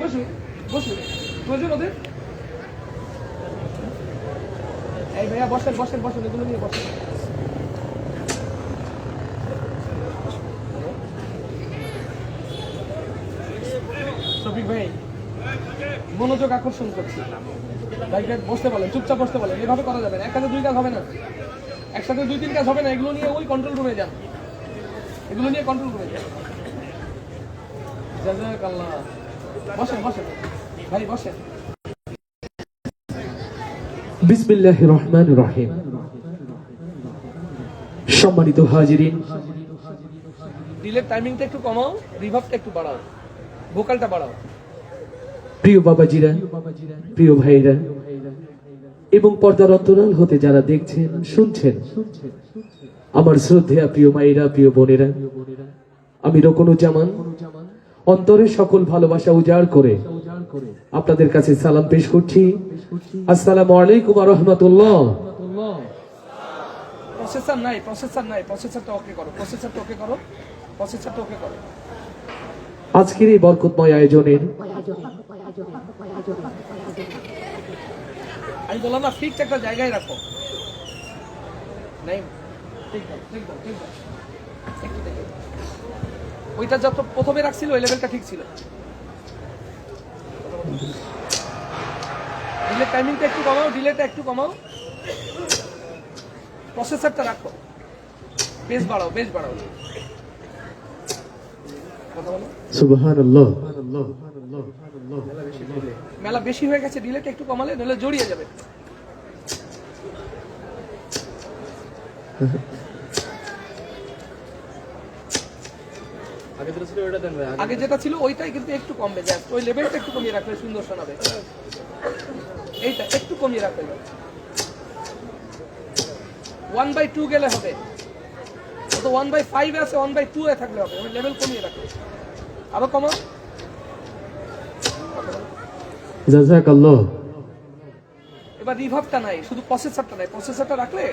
বসুন বসুন, প্রয়োজন ওদের? এই ভাইয়া বসেন বসেন বসেন, এগুলো নিয়ে বসেন। শফিক ভাই মনোযোগ আকর্ষণ করছি, ভাইকে বসতে বলেন, চুপচাপ বসতে বলেন। এভাবে করা যাবে না, এক কাজে দুই কাজ হবে না, একসাথে দুই তিন কাজ হবে না। এগুলো নিয়ে ওই কন্ট্রোল রুমে যান, এগুলো নিয়ে কন্ট্রোল রুমে যান। জাযাকাল্লাহ। বসেন বসেন ভাই বসেন। বিসমিল্লাহির রহমানির রহিম। সম্মানিত হাজিরিন, ডিলের টাইমিংটা একটু কমাও, রিভার্বটা একটু বাড়াও, ভোকালটা বাড়াও। প্রিয় বাবাজিরা, প্রিয় ভাইরা এবং পর্দার অন্তরাল হতে যারা দেখছেন শুনছেন, আমার শ্রদ্ধেয়া প্রিয় মায়েরা, প্রিয় বোনেরা, আমি রোকনুজ্জামান অন্তরের সকল ভালোবাসা উজাড় করে আপনাদের কাছে সালাম পেশ করছি। আসসালামু আলাইকুম ওয়া রাহমাতুল্লাহ। প্রসেসর নাই, প্রসেসর নাই, প্রসেসরটা ওকে করো, প্রসেসরটা ওকে করো, প্রসেসরটা ওকে করো। আজকের এই বরকতময় আয়োজনের আমি বললাম না, ফিক্সড একটা জায়গায় রাখো। নাই ঠিক দাও, ঠিক দাও, ঠিক দাও। একটু দেখো, ওইটা যত প্রথমে রাখছিল ওই লেভেলটা ঠিক ছিল। ডিলের টাইমিংটা একটু কমাও, ডিলেটা একটু কমাও, প্রসেসরটা রাখো, বেশ বাড়াও, বেশ বাড়াও। কথা বলো। সুবহানাল্লাহ। মেলা বেশি হয়ে গেছে, ডিলেটা একটু কমালে নইলে জড়িয়ে যাবে। আগে যেটা ছিল ওইটাই কিন্তু একটু কমবে, ওই লেভেলটা একটু কমিয়ে রাখলে সুন্দর শোনাবে। এইটা একটু কমিয়ে রাখলে 1/2 গেলে হবে, তো 1/5 আছে, 1/2 এ থাকলে হবে। ওই লেভেল কমিয়ে রাখলে আরো কমাও। জাযাকাল্লাহ। এবার রিভার্বটা নাই, শুধু প্রসেসরটা নাই, প্রসেসরটা রাখলে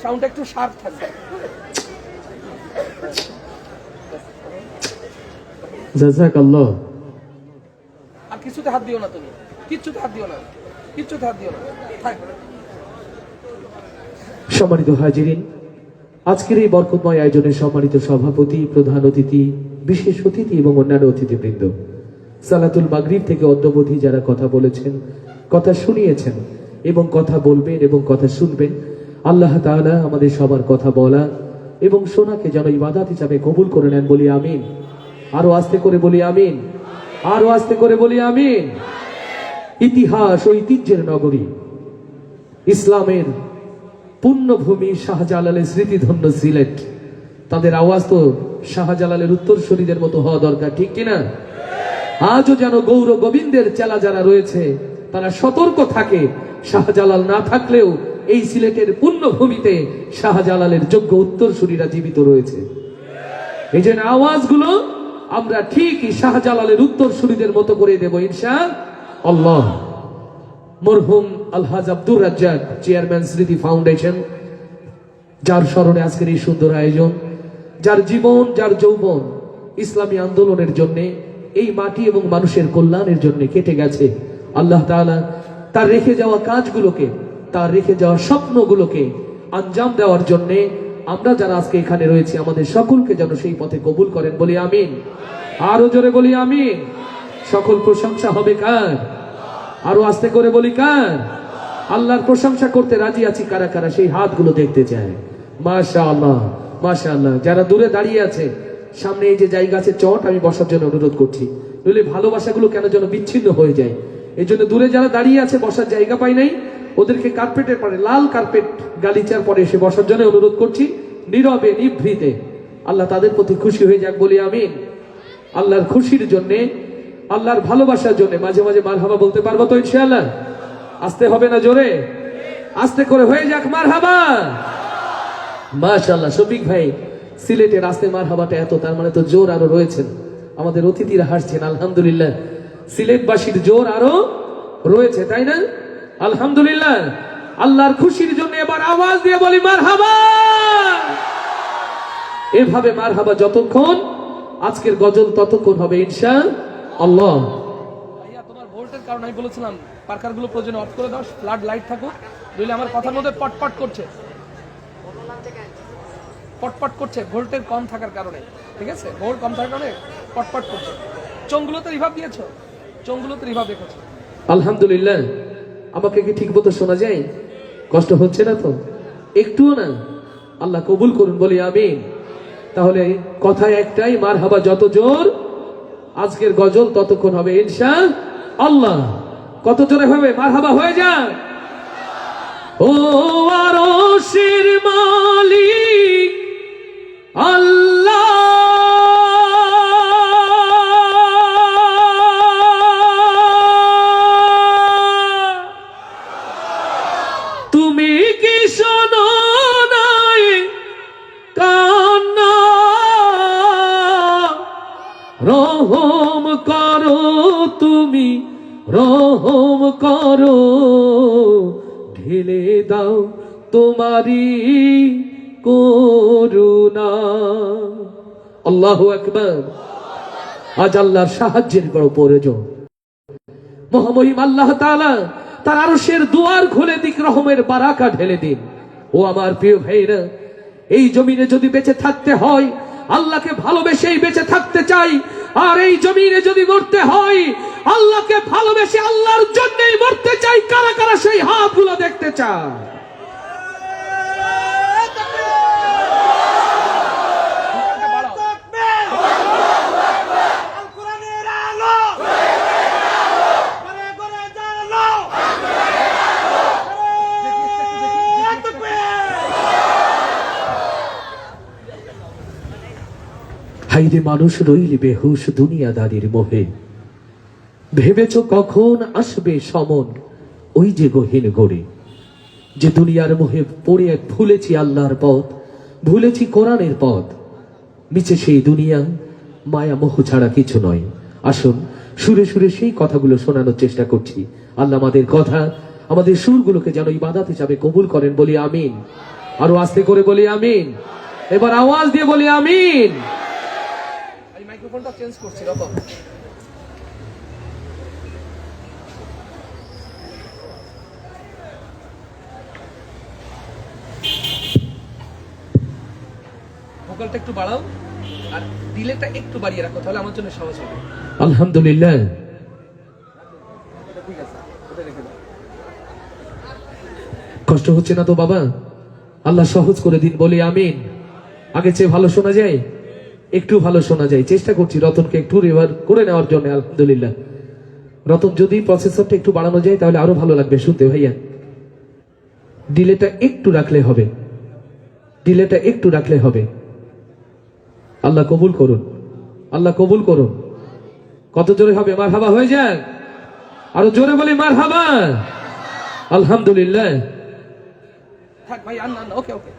সাউন্ডটা একটু শার্প থাকবে। জাযাকাল্লাহ। আর কিছুতে হাত দিও না, তুমি কিচ্ছুতে হাত দিও না, কিচ্ছুতে হাত দিও না, থাক। সম্মানিত হাজিরিন, আজকের এই বরকতময় আয়োজনের সম্মানিত সভাপতি, প্রধান অতিথি, বিশেষ অতিথি এবং অন্যান্য অতিথিবৃন্দ, সালাতুল মাগরিব থেকে অদ্যাবধি যারা কথা বলেছেন, কথা শুনিয়েছেন এবং কথা বলবেন এবং কথা শুনবেন, আল্লাহ তাআলা আমাদের সবার কথা বলা এবং শোনাকে যেন ইবাদত হিসাবে কবুল করে নেন, বলি আমিন। আরো আস্তে করে বলি আমিন, আরো আস্তে করে বলি আমিন। ইতিহাস ও ঐতিহ্যের নগরী, ইসলামের পুণ্যভূমি শাহজালালের স্মৃতিধন্য সিলেট, তাদের আওয়াজ তো শাহজালালের উত্তরসূরিদের মতো হওয়া দরকার, ঠিক কিনা? আজও যেন গৌর গোবিন্দের চেলা যারা রয়েছে তারা সতর্ক থাকে, শাহজালাল না থাকলেও এই সিলেটের পুণ্যভূমিতে শাহজালালের যোগ্য উত্তরসূরিরা জীবিত রয়েছে। এই জন্য আওয়াজগুলো আমরা ঠিকই শাহজালালের উত্তরসূরিদের মতো করে দেব ইনশাআল্লাহ। মরহুম আলহাজ আব্দুর রাজ্জাক, চেয়ারম্যান স্মৃতি ফাউন্ডেশন, যার স্মরণে আজকের এই সুন্দর আয়োজন, যার জীবন, যার যৌবন ইসলামী আন্দোলনের জন্য, এই মাটি এবং মানুষের কল্যাণের জন্য কেটে গেছে। আল্লাহ তাআলা তার রেখে যাওয়া কাজগুলোকে, তার রেখে যাওয়া স্বপ্নগুলোকে আঞ্জাম দেওয়ার জন্য আমরা যারা আজকে এখানে রয়েছি আমাদের সকলকে যেন সেই পথে কবুল করেন, বলি আমিন। আরো জোরে বলি আমিন। সকল প্রশংসা হবে কার? আরো আস্তে করে বলি কার? আল্লাহর প্রশংসা করতে রাজি আছি কারা কারা, সেই হাতগুলো দেখতে চায়। মাশাআল্লাহ, মাশাআল্লাহ। যারা দূরে দাঁড়িয়ে আছে, সামনে এই যে জায়গা আছে চট, আমি বসার জন্য অনুরোধ করছি, নইলে ভালোবাসাগুলো কেন যেন বিচ্ছিন্ন হয়ে যায়। এই জন্য দূরে যারা দাঁড়িয়ে আছে, বসার জায়গা পাই নাই, ওদেরকে কার্পেটের পরে, লাল কার্পেট গালিচার পরে এসে বসার জন্য অনুরোধ করছি, নীরবে নিভৃতে। আল্লাহ তাদের প্রতি খুশি হয়ে যাক, বলি আমিন। আল্লাহর খুশির জন্য, আল্লাহর ভালোবাসার জন্য মাঝে মাঝে মারহাবা বলতে পারবো তো ইনশাআল্লাহ? আসতে হবে না, জোরে আস্তে করে হয়ে যাক মারহাবা। মাশাআল্লাহ। শফিক ভাই, সিলেটের আস্তে মারহাবাটা এত, তার মানে তো জোর আরো রয়েছেন। আমাদের অতিথিরা হাসছেন, আলহামদুলিল্লাহ, সিলেটবাসীর জোর আরো রয়েছে, তাই না? আলহামদুলিল্লাহ। আল্লাহর খুশির জন্য এবার আওয়াজ দিয়ে বলি মারহাবা। এভাবে মারহাবা যতক্ষণ, আজকের গজল ততক্ষণ হবে ইনশাআল্লাহ। ভোল্টের কারণে আমি বলেছিলাম পার্কারগুলো প্রয়োজনে অফ করে দাও, ফ্লাড লাইট থাকুক, নইলে আমার কথার মধ্যে পটপট করছে, পটপট করছে ভোল্টের কম থাকার কারণে। ঠিক আছে, ভোল্ট কম থাকার কারণে পটপট করছে। চোঙগুলোতে রিভাব দিয়েছো, চোঙগুলোতে রিভাব রেখেছো। আলহামদুলিল্লাহ। আমাকে কি ঠিক মতো শোনা যায়? কষ্ট হচ্ছে না তো? একটুও না? আল্লাহ কবুল করুন, বলি আমিন। তাহলে কথা একটাই, মারহাবা যত জোর আজকের গজল ততক্ষণ হবে ইনশাআল্লাহ। কত জোরে হবে মারহাবা? হয়ে যায়। ও আরশের মালিক আল্লাহ, তুমি কি শোনো নাই কান্না, রহম করো তুমি, রহম করো, ঢেলে দাও তোমারি করুণা। আল্লাহু আকবার। আজ আল্লাহর সাহায্যের বড় প্রয়োজন। মহামহিম আল্লাহ তাআলা তার আরশের দুয়ার খুলে দিক, রহমের বারাকা ঢেলে দিন। ও আমার প্রিয় ভাইরা, এই জমিনে যদি বেঁচে থাকতে হয়, আল্লাহকে ভালোবেসেই বেঁচে থাকতে চাই। আর এই জমিনে যদি মরতে হয়, আল্লাহকে ভালোবেসে আল্লাহর জন্যই মরতে চাই। কারা কারা সেই হাতগুলো দেখতে চায়? হাইরে মানুষ রইল বেহুশ দুনিয়াদারির মোহে, ভেবেছ কখন আসবে সমন ওই যে গহীন গড়ে। যে দুনিয়ার মোহে পড়ে ভুলেছি আল্লাহর পথ, ভুলেছি কোরআনের পথ। মিছে সেই দুনিয়া, মায়া মোহ ছাড়া কিছু নয়। আসুন সুরে সুরে সেই কথাগুলো শোনানোর চেষ্টা করছি। আল্লাহ আমাদের কথা, আমাদের সুরগুলোকে যেন ইবাদত হিসাবে কবুল করেন, বলি আমিন। আরো আস্তে করে বলি আমিন। এবার আওয়াজ দিয়ে বলি আমিন। মাইক্রোফোনটা চেঞ্জ করছি রতন। ভোকালটা একটু বাড়াও আর ডিলেটা একটু বাড়িয়ে রাখো, তাহলে আমার জন্য সহজ হবে। আলহামদুলিল্লাহ। ঠিক আছে, ওটা রেখে দাও। কষ্ট হচ্ছে না তো বাবা? আল্লাহ সহজ করে দিন, বলি আমিন। আগে চেয়ে ভালো শোনা যায়, একটু ভালো শোনা যায়। চেষ্টা করছি রতনকে একটু রিভার করে নেওয়ার জন্য। আলহামদুলিল্লাহ। রতন, যদি প্রসেসরটা একটু বাড়ানো যায় তাহলে আরো ভালো লাগবে শুনতে ভাইয়া। ডিলেটা একটু রাখলে হবে, ডিলেটা একটু রাখলে হবে। আল্লাহ কবুল করুন, আল্লাহ কবুল করুন। কত জোরে হবে মারহাবা? হয়ে যায়। আরো জোরে বলি মারহাবা। আলহামদুলিল্লাহ। থাক ভাই, আন আন, ওকে ওকে।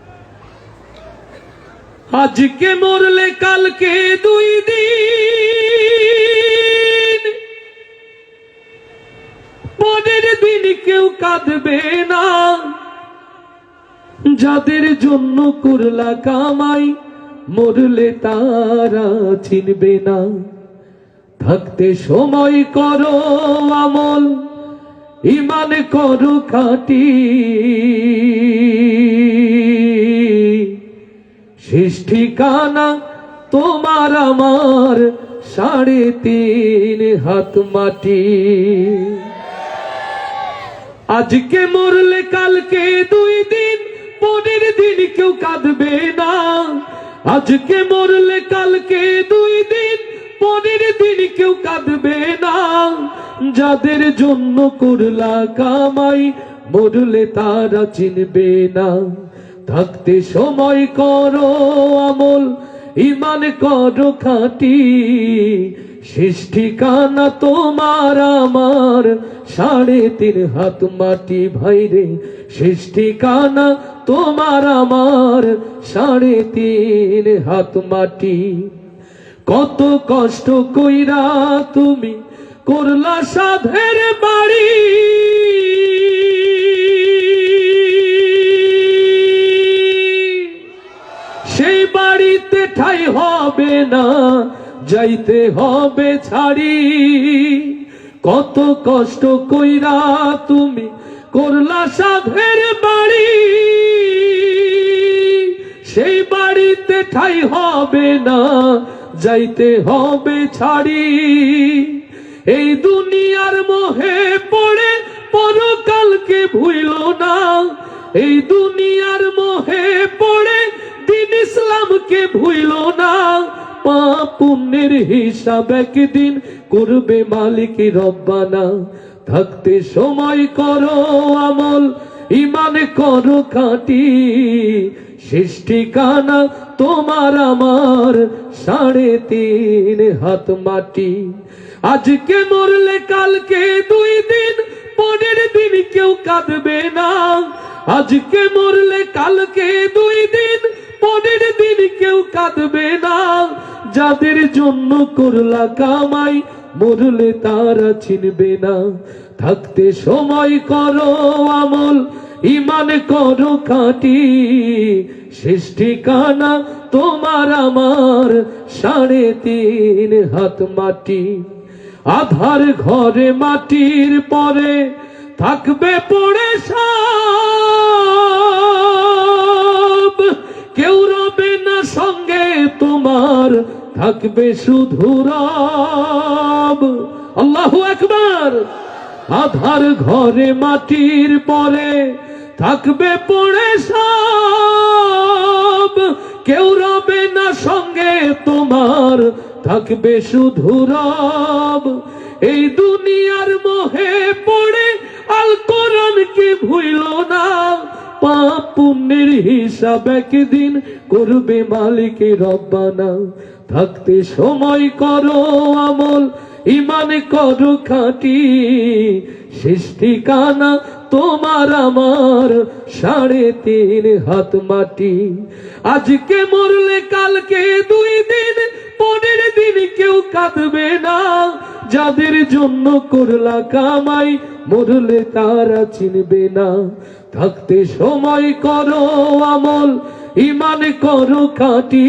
আজকে মরলে কালকে 2 দিন, পরের দিন কেউ কাঁদবে না। যাদের জন্য করলা কামাই, মরলে তারা চিনবে না। থাকতে সময় করো আমল, ইমান করো খাঁটি, শেষ ঠিকানা তোমার আমার 3.5 হাত মাটি। আজকে মরলে কালকে 2 দিন, পরের দিন কেউ কাঁদবে না। আজকে মরলে কালকে 2 দিন, পরের দিন কেউ কাঁদবে না। যাদের জন্য করলা কামাই, মরলে তারা চিনবে না। থাকতে সময় করো আমল, ইমান করো খাঁটি, শেষ ঠিকানা তোমার আমার 3.5 হাত মাটি। ভাইরে, শেষ ঠিকানা তোমার আমার 3.5 হাত মাটি। কত কষ্ট কইরা তুমি করলা সাধের বাড়ি, সেই বাড়িতে ঠাই হবে না, যাইতে হবে ছাড়ি। কত কষ্ট কইরা তুমি করলা সাধের বাড়ি, সেই বাড়িতে ঠাই হবে না, যাইতে হবে ছাড়ি। এই দুনিয়ার মোহে পড়ে পরকালকে ভুইল না, এই দুনিয়ার মোহে পড়ে দিন ইসলামকে ভুইল না। পাপ পুণ্যের হিসাব একদিন করবে মালিক রব্বানা। থাকতে সময় করো আমল, ইমান করো খাঁটি, শেষ ঠিকানা তোমার আমার 3.5 হাত মাটি। আজকে মরলে কালকে 2 দিন, পরের দিন কেউ কাঁদবে না। আজকে মরলে কালকে 2 দিন, পরের দিন কেউ কাঁদবে না। যাদের জন্য করলা কামাই, মরলে তারা চিনবে না। থাকতে সময় করো আমল, ইমান করো খাঁটি, শেষ ঠিকানা তোমার আমার 3.5 হাত মাটি। আধার ঘরে মাটির পরে থাকবে পড়ে সব, কেউ রবে না সঙ্গে তোমার, থাকবে শুধু রব। আল্লাহু আকবার। আধার ঘরে মাটির পরে থাকবে পড়ে সব, কেউ রবে না সঙ্গে তোমার, থাকবে শুধু রব। এই দুনিয়ার মোহে পড়ে আল কোরআনকে ভুইল না। পাপ পুণ্যের হিসাব একদিন করবে মালিক রব্বানা। থাকতে সময় করো আমল, ইমান করো খাঁটি, শেষ ঠিকানা তোমার আমার 3.5 হাত মাটি। আজকে মরলে কালকে 2 দিন, পরের দিন কেউ কাঁদবে না। যাদের জন্য করলা কামাই, মরলে তারা চিনবে না। থাকতে সময় করো আমল, ইমান করো খাঁটি,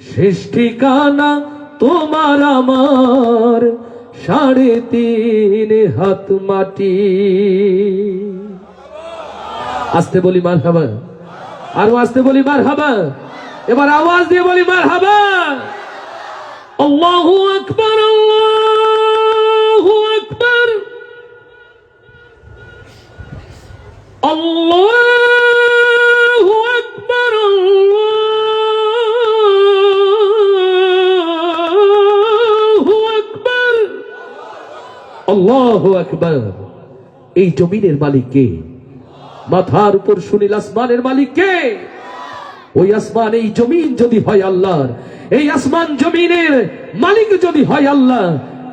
শেষ ঠিকানা তোমার আমার 3.5 হাত মাটি। আস্তে বলি মারহাবা, আরো আস্তে বলি মারহাবা, এবার আওয়াজ দিয়ে বলি মারহাবা। আল্লাহু আকবার, আল্লাহু আকবার, আল্লাহু আকবার, আল্লাহু আকবার, আল্লাহু আকবার। এই জমিনের মালিক কে? মাথার উপর সুনীল আসমানের মালিক কে? ওই আসমান এই জমিন যদি হয় আল্লাহর, এই আসমান জমিনের মালিক যদি হয় আল্লাহ,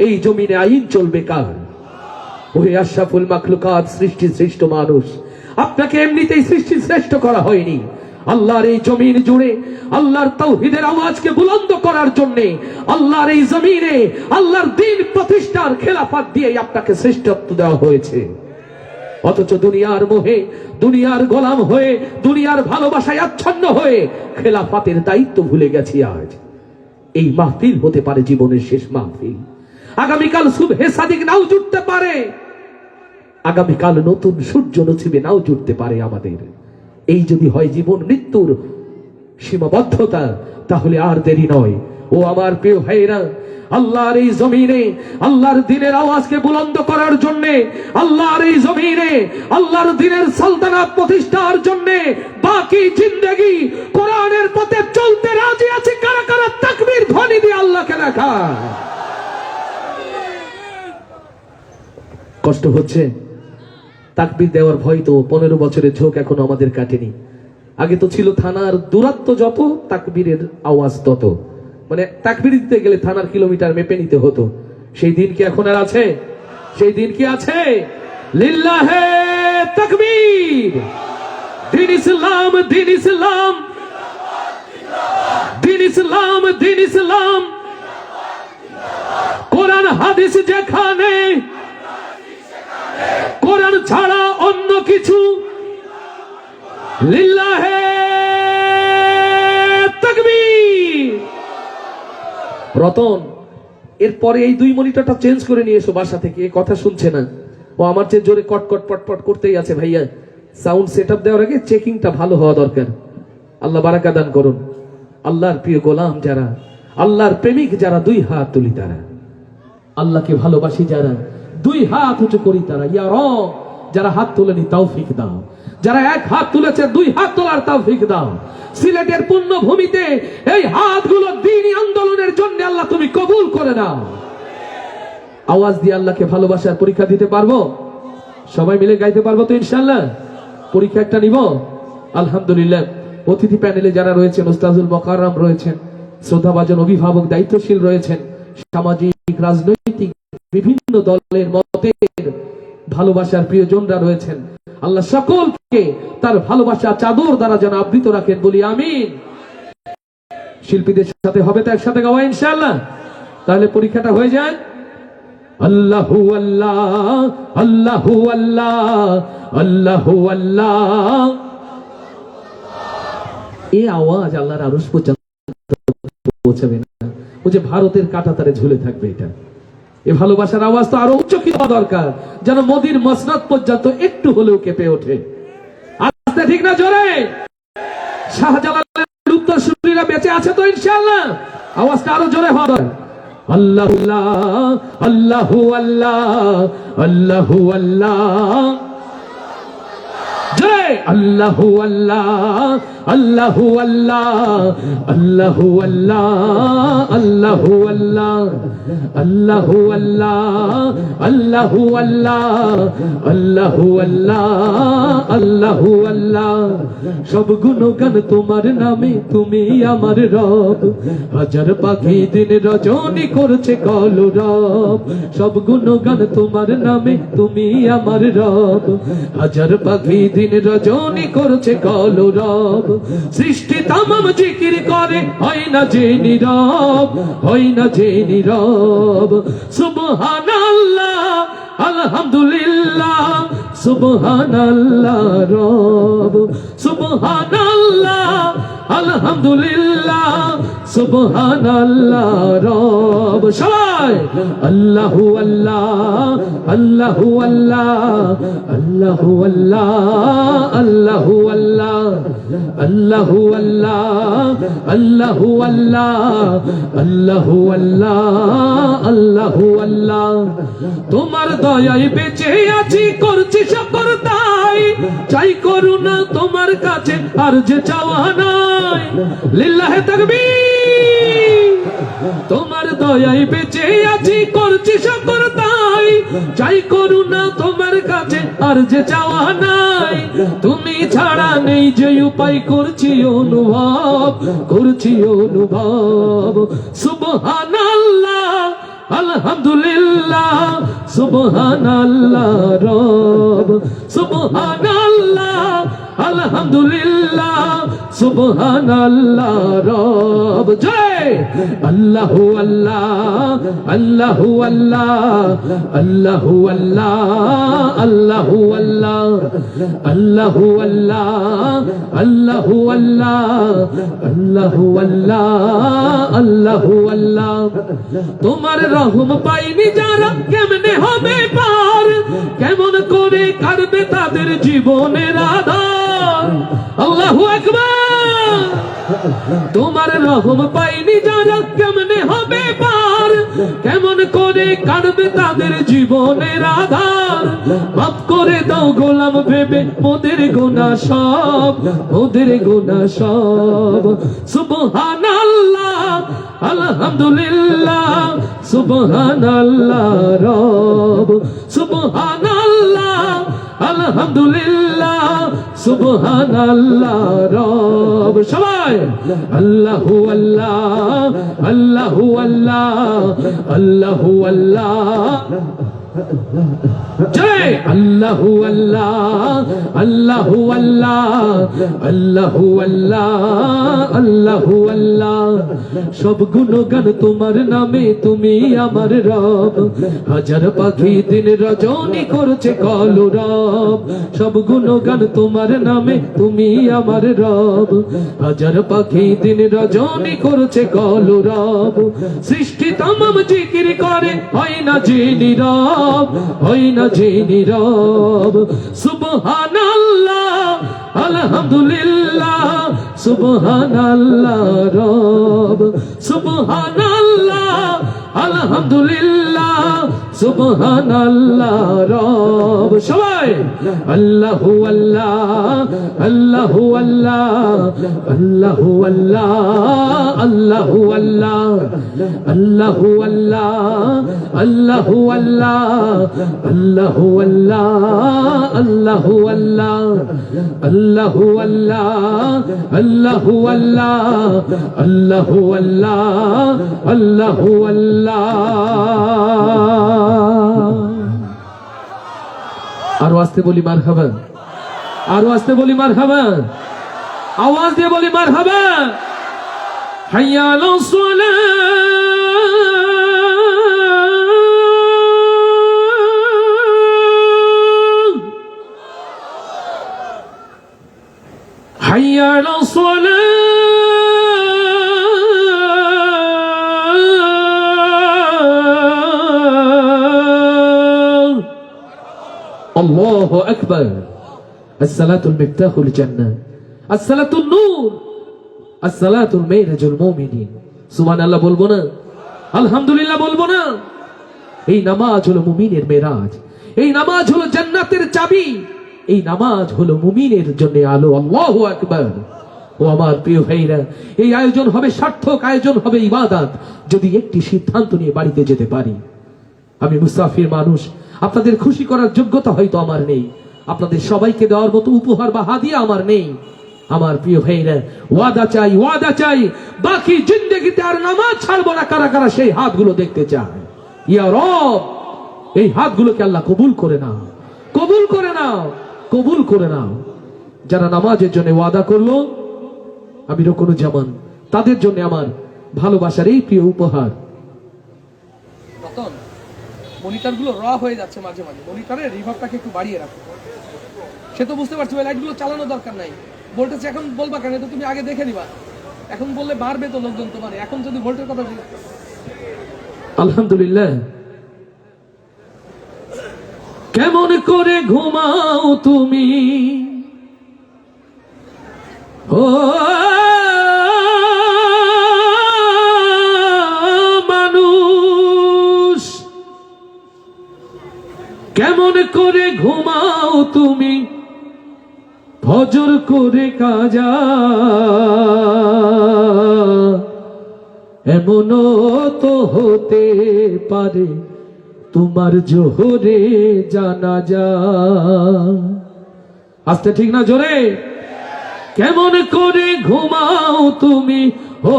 এই জমিনে আইন চলবে কার? ওই আশরাফুল মাখলুকাত, সৃষ্টি শ্রেষ্ঠ মানুষ, আপনাকে এমনিতেই সৃষ্টি শ্রেষ্ঠ করা হয়নি। আল্লাহর এই জমিন জুড়ে আল্লাহর তাওহীদের আওয়াজকে বুলন্দ করার জন্য, আল্লাহর এই জমিনে আল্লাহর দ্বীন প্রতিষ্ঠার খেলাফত দিয়ে আপনাকে শ্রেষ্ঠত্ব দেওয়া হয়েছে। অথচ দুনিয়ার মোহে, দুনিয়ার গোলাম হয়ে, দুনিয়ার ভালোবাসায় আচ্ছন্ন হয়ে খেলাফতের দায়িত্ব ভুলে গেছি। আজ এই মাহফিল হতে পারে জীবনের শেষ মাহফিল। আগামীকাল সুবহে সাদিক নাও জুটতে পারে, আগামীকাল নতুন সূর্য নছিবে নাও জুটতে পারে আমাদের। এই যদি হয় জীবন মৃত্যুর সীমাবদ্ধতা, তাহলে আর দেরি নয়। ও আমার প্রিয় ভাইরা, আল্লাহর এই জমিনে আল্লাহর দ্বীনের আওয়াজকে বুলন্দ করার জন্য, আল্লাহর এই জমিনে আল্লাহর দ্বীনের সালতানাত প্রতিষ্ঠার জন্য বাকি জিন্দেগি কোরআনের পথে চলতে রাজি আছে কারা কারা? তাকবীর ধ্বনি দিয়ে আল্লাহকে দেখা। কষ্ট হচ্ছে, তাকবীর দেওয়ার ভয় তো 15 বছরের ঝোঁক এখনো আমাদের কাটেনি। আগে তো ছিল থানার দূরত্ব যত, তাকবীরের আওয়াজ তত, মানে তাকবীর দিতে গেলে থানার কিলোমিটার মেপে নিতে হতো। সেই দিন কি এখন আর আছে? সেই দিন কি আছে? লিল্লাহে তাকবীর। দিন ইসলাম, দিন ইসলাম, দিন ইসলাম, দিন ইসলাম। কোরআন হাদিস যেখানে, কোরআন ছাড়া অন্য কিছু, লিল্লাহে তাকবীর। রতন, এরপরে এই 2 মনিটরটা চেঞ্জ করে নিয়ে এসো বাসা থেকে, এ কথা শুনছে না, ও আমার চেয়ে জোরে কটকট পটপট করতেই আছে। ভাইয়া সাউন্ড সেটআপ দেওয়ার আগে চেকিংটা ভালো হওয়া দরকার। আল্লাহ বারাকা দান করুন। আল্লাহর প্রিয় গোলাম যারা, আল্লাহর প্রেমিক যারা, 2 হাত তুলি তারা, আল্লাহকে ভালোবাসি যারা, 2 হাত উঁচু করি তারা। ইয়া রব, যারা হাত তুলেনি তৌফিক দাও, যারা 1 হাত তুলেছে 2 হাত তোলার তৌফিক দাও। সিলেটের পুণ্যভূমিতে এই হাতগুলো দ্বীনি আন্দোলনের জন্য আল্লাহ তুমি কবুল করে নাও। আওয়াজ দিয়ে আল্লাহকে ভালোবাসার পরীক্ষা দিতে পারবো? সবাই মিলে গাইতে পারবো তো ইনশাআল্লাহ? পরীক্ষা একটা নিব। আলহামদুলিল্লাহ, অতিথি প্যানেলে যারা রয়েছেন, উস্তাজুল মোকাররম রয়েছেন, শ্রদ্ধাভাজন অভিভাবক দায়িত্বশীল রয়েছেন, সামাজিক রাজনৈতিক বিভিন্ন দলের মতের ভালোবাসার প্রিয়জনরা রয়েছেন, আল্লাহ সকলকে তার ভালোবাসা চাদর দ্বারা যেন আবৃত রাখেন, বলি আমিন। শিল্পীদের সাথে হবে তো একসাথে গাওয়া ইনশাআল্লাহ? তাহলে পরীক্ষাটা হয়ে যায়। আল্লাহু আল্লাহ, আল্লাহু আল্লাহ, আল্লাহু আল্লাহ। এই আওয়াজ আল্লাহর আরশ পর্যন্ত পৌঁছাবে না, ও যে ভারতের কাঁটাতারে ঝুলে থাকবে। এটা এই ভালোবাসার আওয়াজ তো আরো উচ্চ কি হওয়া দরকার, যেন মোদির মসনদ পর্যন্ত একটু হলেও কেঁপে ওঠে। আস্তে ঠিক না জোরে? শাহজালালের উত্তরসূরিরা বেঁচে আছে তো ইনশাআল্লাহ? আওয়াজটা আরো জোরে হওয়া দরকার। আল্লাহু আল্লাহ, আল্লাহু আল্লাহ, আল্লাহু আল্লাহ। জয় আল্লাহু আল্লাহ, আল্লাহু আল্লাহ, আল্লাহু আল্লাহ, আল্লাহু আল্লাহ, আল্লাহু আল্লাহ, আল্লাহু আল্লাহ, আল্লাহু আল্লাহ, আল্লাহু আল্লাহ। সব গুণগান তোমার নামে, তুমি আমার রব। হাজার পাখি দিন রজনী করছে কলরব। সব গুণগান তোমার নামে, তুমি আমার রব। হাজার পাখি দিন রজনী করছে কলরব। সৃষ্টি তামাম জিকির করে, হয় না যে নীরব, হয় না যে নীরব। সুবহানাল্লাহ, আলহামদুলিল্লাহ, সুবহানাল্লাহ রব। সুবহানাল্লাহ, আলহামদুলিল্লাহ, সুবহানাল্লাহ রব। সবাই আল্লাহু আল্লাহ, আল্লাহু আল্লাহ, আল্লাহু আল্লাহ, আল্লাহু আল্লাহ, আল্লাহু আল্লাহ, আল্লাহু আল্লাহ, আল্লাহু আল্লাহ, আল্লাহু আল্লাহ। তোমার দয়ায় বেঁচে আছি, করছি শুকর তাই। চাই করুণা তোমার কাছে, আর যে চাওয়া নাই। লিল্লাহে তাকবীর। তোমার দয়ায় বেঁচে আছি, করছি শুকর তাই। চাই করুণা তোমার কাছে, আর যে চাওয়া নাই। তুমি ছাড়া নেই যে উপায়, করছি অনুভব, করছি অনুভব। সুবহানাল্লাহ, আলহামদুলিল্লাহ, সুবহানাল্লাহ রব। সুবহানাল্লাহ, আলহামদুলিল্লাহ, সুবহানাল্লাহ রব। জয় আল্লাহু আল্লাহ, আল্লাহু আল্লাহ, আল্লাহু আল্লাহ, আল্লাহু আল্লাহ, আল্লাহু আল্লাহ, আল্লাহু আল্লাহ, আল্লাহু আল্লাহ, আল্লাহু আল্লাহ। তোমার রহম পাইনি যারা, কেমনে হবে পার? কেমন করে কাটবে তাদের জীবনের আধার? আল্লাহু আকবার। তোমার রহম পাইনি যারা, কেমনে হবে পার? কেমন করে কাটবে তাদের জীবনের আধার? মাফ করে দাও গোলাম ভেবে মোদের গুনাহ সব, মোদের গুনাহ সব। সুবহানাল্লাহ, আলহামদুলিল্লাহ, সুবহানাল্লাহ রব। সুবহানাল্লাহ, আলহামদুলিল্লাহ, সুবহানাল্লাহ রব। সবাই আল্লাহু আল্লাহ, আল্লাহু আল্লাহ, আল্লাহু আল্লাহ। জয় আল্লাহু আল্লাহ আল্লাহু আল্লাহ আল্লাহু আল্লাহ আল্লাহু আল্লাহ। সব গুণগান তোমার নামে, তুমি আমার রব। হাজার পাখি দিন রজনী করছে কলরব। সব গুণগান তোমার নামে, তুমি আমার রব। হাজার পাখি দিন রজনী করছে কলরব। সৃষ্টি তামাম জিকির করে, হয় না যে নীরব, হয় না যে নীরব। সুবহানাল্লাহ আলহামদুলিল্লাহ সুবহানাল্লাহ রব। সুবহানাল্লাহ আলহামদুলিল্লাহ সুবহানাল্লাহ রব। সবাই আল্লাহু আল্লাহ আল্লাহু আল্লাহ আল্লাহু আল্লাহ আল্লাহু আল্লাহ আল্লাহু আল্লাহ আল্লাহু আল্লাহ আল্লাহু আল্লাহ আল্লাহু আল্লাহ আল্লাহু আল্লাহ আল্লাহু আল্লাহ আল্লাহু আল্লাহ আল্লাহু আল্লাহ। আরো আস্তে বলি মারহাবা, আরো আস্তে বলি মারহাবা, আওয়াজ দিয়ে বলি মারহাবা। হাইয়া আলাস সালাহ হাইয়া আলাস সালাহ আল্লাহু আকবার। আসসালাতুল মিফতাহুল জান্নাহ, আসসালাতুন নূর, আসসালাতুল মাইরাজুল মুমিনিন। সুবহানাল্লাহ বলবো না? আলহামদুলিল্লাহ বলবো না? এই নামাজ হলো মুমিনের মেরাজ, এই নামাজ হলো জান্নাতের চাবি, এই নামাজ হলো মুমিনের জন্য আলো। আল্লাহু আকবার। ও আমার প্রিয় ভাইরা, এই আয়োজন হবে সার্থক, আয়োজন হবে ইবাদত যদি একটি সিদ্ধান্ত নিয়ে বাড়িতে যেতে পারি। আমি মুসাফির মানুষ, আপনাদের খুশি করার যোগ্যতা হয়তো আমার নেই, আপনাদের সবাইকে দেওয়ার মতো উপহার বা হাদিয়া আমার নেই। আমার প্রিয় ভাইরা, ওয়াদা চাই, ওয়াদা চাই, বাকি জিন্দেগিতে আর নামাজ ছাড়বো না। কারা কারা সেই হাতগুলো দেখতে চায়? ইয়া রব, এই হাতগুলোকে আল্লাহ কবুল করে নাও, কবুল করে নাও, কবুল করে নাও। যারা নামাজের জন্য ওয়াদা করলো, আমি রুকনুজ্জামান, তাদের জন্য আমার ভালোবাসার এই প্রিয় উপহার। রতন, মনিটর গুলো র হয়ে যাচ্ছে মাঝে মাঝে, মনিটরের রিভারটাকে একটু বাড়িয়ে রাখো। সে তো বুঝতে পারছি ওই লাইট গুলো চালানো দরকার নাই। ভোল্টেজ এখন বলবা কেন? তো তুমি আগে দেখে নিবা, এখন বললে বাড়বে তো লোকজন তোমার। এখন যদি ভোল্টের কথা বলি, আলহামদুলিল্লাহ। কেমন করে ঘুমাও তুমি ও মানুষ, কেমন করে ঘুমাও তুমি ফজর করে কাজা, এমনও তো হতে পারে তোমার জোহরে জানাজা। আস্তে ঠিক না, জোরে। কেমন করে ঘুমাও তুমি ও,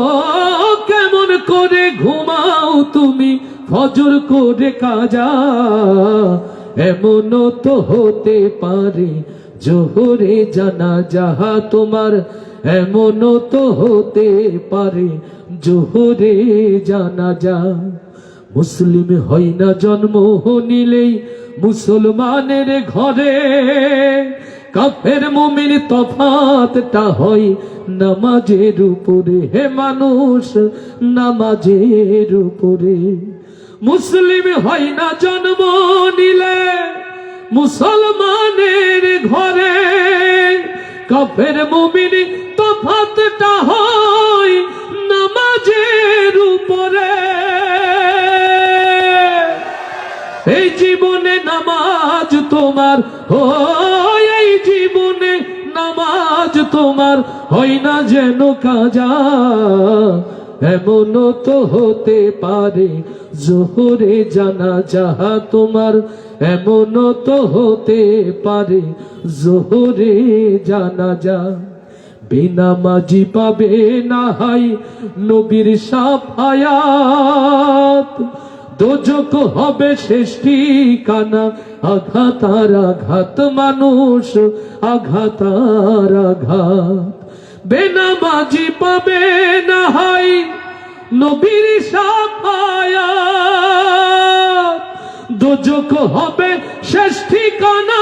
কেমন করে ঘুমাও তুমি ফজর করে কাজা, এমনও তো হতে পারে জোহরে জানাজা তোমার, এমনও তো হতে পারে জোহরে জানাজা। মুসলিম হয় না জন্ম নিলেই মুসলমানের ঘরে, কাফের মুমিন তফাতটা হয় নামাজের উপরে। হে মানুষ, নামাজের উপরে। মুসলিম হয় না জন্ম নিলে মুসলমানের ঘরে, কাফের মুমিন তফাতটা হয় নামাজের উপরে। এই জীবনে নামাজ তোমার ও, এই জীবনে নামাজ তোমার হয় না যেন কাজা, এমনও তো হতে পারে জোহরে জানাজা তোমার, এমনও তো হতে পারে জোহরে জানাজা। বেনামাজি পাবে না হাই নবীর শাফায়াত, দোজক হবে শেষ ঠিকানা, আঘাত আর আঘাত মানুষ, আঘাত আর আঘাত। বেনামাজি পাবে না হাই নবীর শাফায়াত, দোজক হবে শেষ ঠিকানা,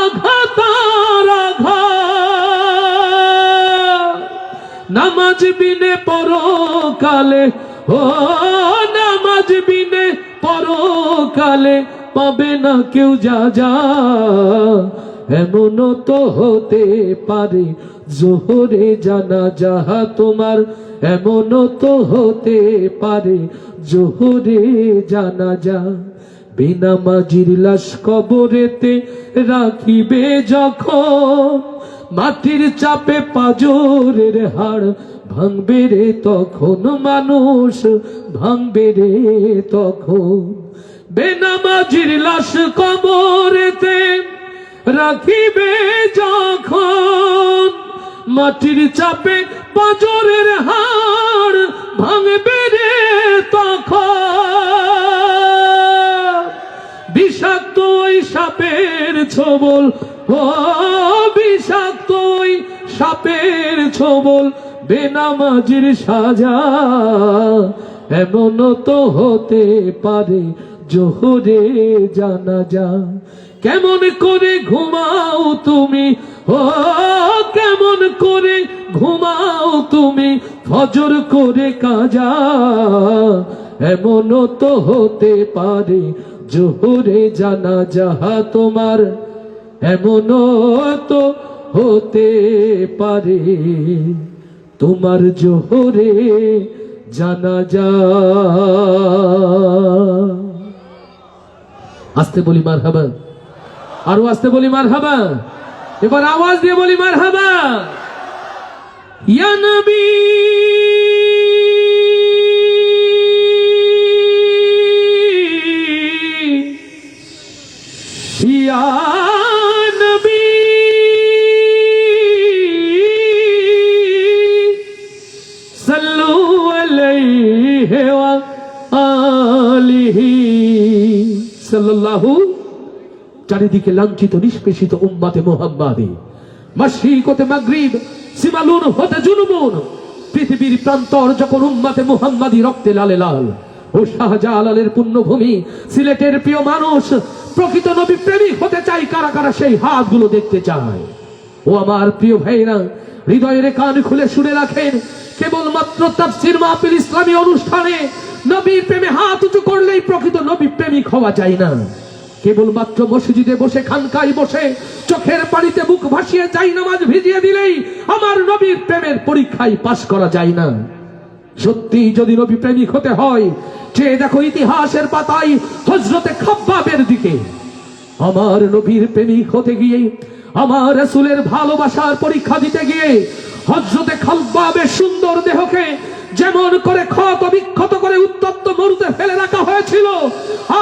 আঘাত আর আঘাত। নামাজ বিনে পরকালে, ও নামাজ বিনে পরকালে পাবে না কেউ যা যা। এমনও তো হতে পারে জোহরে জানাজা তোমার, এমনও তো হতে পারে জোহরে জানাজা। বেনামাজির লাশ কবরেতে রাখিবে যখন, মাটির চাপে পাজরের হাড় ভাঙবে রে তখন, মানুষ ভাঙবে রে তখন। বেনামাজির লাশ কবরেতে রাখিবে যখন, মাটির চাপে পাজরের হাড় ভাঙবে রে তখন। বিষাক্ত ওই সাপের ছোবল, ও বিষাক্ত ওই সাপের ছোবল বেনামাজির সাজা। এমনও তো হতে পারে জোহরে জানাজা। কেমন করে ঘুমাও তুমি, ও কেমন করে ঘুমাও তুমি ফজর করে কাজা। এমনও তো হতে পারে জোহরে জানাজা তোমার, এমনও তো হতে পারে তোমার জোহরে জানাজা। আস্তে বলি মারহাবা, আরো আস্তে বলি মারহাবা, এবার আওয়াজ দিয়ে বলি মারহাবা। ইয়া নবী ইয়া নবী সাল্লু আলাইহি ওয়া আলিহি সাল্লাল্লাহু। চারিদিকে লাঞ্ছিত নিষ্পেষিত উম্মতে মুহাম্মাদি, মাশরিক হতে মাগরিব, সিমালুন হতে জুনুবুন, পৃথিবীর প্রান্তর যখন উম্মতে মুহাম্মাদি রক্তে লালে লাল। ও শাহজালালের পুণ্যভূমি সিলেটের প্রিয় মানুষ, প্রকৃত নবী প্রেমিক হতে চাই কারা কারা সেই হাতগুলো দেখতে চায়। ও আমার প্রিয় ভাইরা, হৃদয়ের কান খুলে শুনে রাখেন, কেবলমাত্র তাফসীর মাহফিল ইসলামী অনুষ্ঠানে নবীর প্রেমে হাত উঁচু করলেই প্রকৃত নবী প্রেমিক হওয়া যায় না। কেবলমাত্র মসজিদে বসে খানকায় বসে চোখের পানিতে মুখ ভাসিয়ে যাই নামাজ ভিজিয়ে দিলেই আমার নবীর প্রেমের পরীক্ষায় পাশ করা যায় না। সত্যি যদি নবী প্রেমিক হতে হয়, চেয়ে দেখো ইতিহাসের পাতায় হযরতে খাব্বাবের দিকে। আমার নবীর প্রেমিক হতে গিয়ে, আমার রাসূলের ভালোবাসার পরীক্ষা দিতে গিয়ে হযরতে খাব্বাবের সুন্দর দেহকে যেমন করে ক্ষত বিক্ষত করে উত্তপ্ত মরুতে ফেলে রাখা হয়েছিল,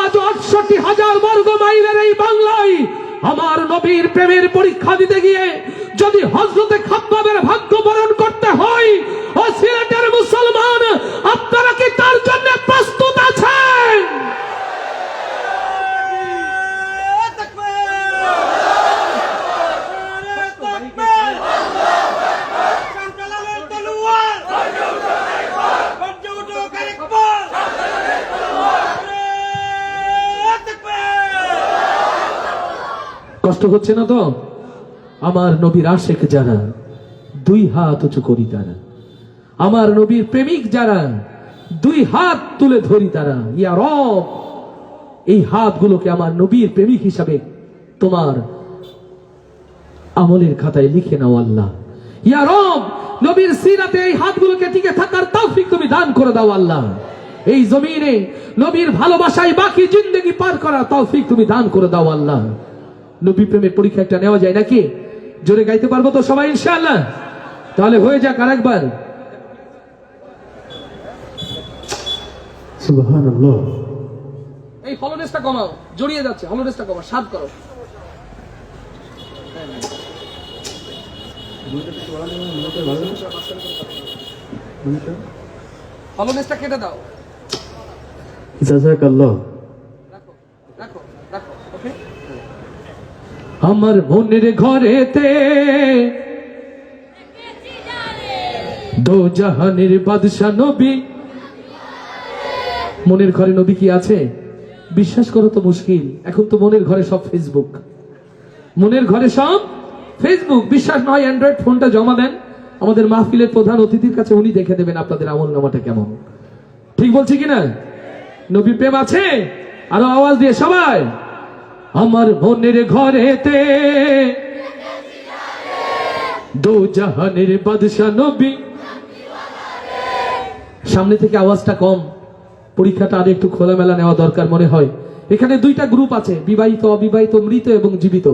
আজ ৬৮,০০০ বর্গ মাইলের এই বাংলায় আমার নবীর প্রেমের পরীক্ষা দিতে গিয়ে যদি হযরতে খাব্বাবের ভাগ্য বরণ করতে হয়, ও সিলেটের মুসলমান, আপনারা কি তার জন্য প্রস্তুত আছেন? কষ্ট হচ্ছে না তো? আমার নবীর আশেক যারা, দুই হাত উঁচু করি তারা। আমার নবীর প্রেমিক যারা, দুই হাত তুলে ধরি তারা। ইয়া রব, এই হাতগুলোকে আমার নবীর প্রেমিক হিসাবে তোমার আমলের খাতায় লিখে নাও আল্লাহ। ইয়া রব, নবীর সিরাতে এই হাতগুলোকে টিকে থাকার তৌফিক তুমি দান করে দাও আল্লাহ। এই জমিনে নবীর ভালোবাসায় বাকি জিন্দেগি পার করার তৌফিক তুমি দান করে দাও আল্লাহ। নবী প্রেমের পরীক্ষা একটা নেওয়া যায় নাকি? জোরে গাইতে পারবো তো সবাই ইনশাআল্লাহ? তাহলে হয়ে যাক আরেকবার। সুবহানাল্লাহ। এই হলনেসটা কমাও, জড়িয়ে যাচ্ছে, হলনেসটা কমাও, সাদ করো। হলনেসটা কেটে দাও। জাযাকাল্লাহ। রাখো রাখো রাখো, ওকে। আমার মনের ঘরেতে দো জাহানের বাদশা নবী। মনের ঘরে নবী কি আছে? বিশ্বাস করো তো মুশকিল। এখন তো মনের ঘরে সব ফেসবুক, মনের ঘরে সব ফেসবুক। বিশ্বাস নয় অ্যান্ড্রয়েড ফোনটা জমা দেন আমাদের মাহফিলের প্রধান অতিথির কাছে, উনি দেখে দেবেন আপনাদের আমল নামাটা কেমন। ঠিক বলছি কিনা? নবী প্রেম আছে? আরো আওয়াজ দিয়ে সবাই। আমার মনের ঘরেতে দো জাহানের বাদশা নবী। সামনে থেকে আওয়াজটা কম, পরীক্ষাটা আর একটু খোলামেলা নেওয়া দরকার মনে হয়। এখানে দুইটা গ্রুপ আছে, বিবাহিত, অবিবাহিত, মৃত এবং জীবিত।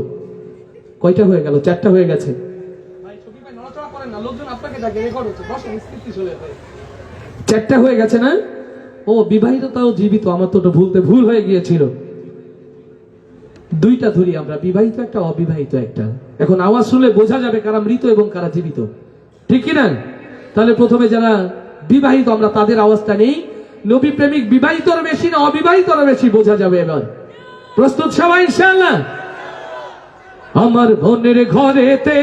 কয়টা হয়ে গেল? 4টা হয়ে গেছে। ভাই শফিক ভাই নড়াচড়া করেন না, লোকজন আপনাকে ডাকে, রেকর্ড হচ্ছে, বসেন, স্থিতি চলে যায়। 4টা হয়ে গেছে না? ও বিবাহিত তাও জীবিত, আমার তো ওটা ভুল হয়ে গিয়েছিল। 2টা ধরি আমরা, বিবাহিত একটা, অবিবাহিত একটা। এখন আওয়াজ শুনলে বোঝা যাবে কারা মৃত এবং কারা জীবিত, ঠিক কিনা? তাহলে প্রথমে যারা বিবাহিত আমরা তাদের আওয়াজটা নেই। নবী প্রেমিক বিবাহিতর বেশি না অবিবাহিতর বেশি বোঝা যাবে এবার। প্রস্তুত সবাই ইনশাআল্লাহ? আমার মনের ঘরেতে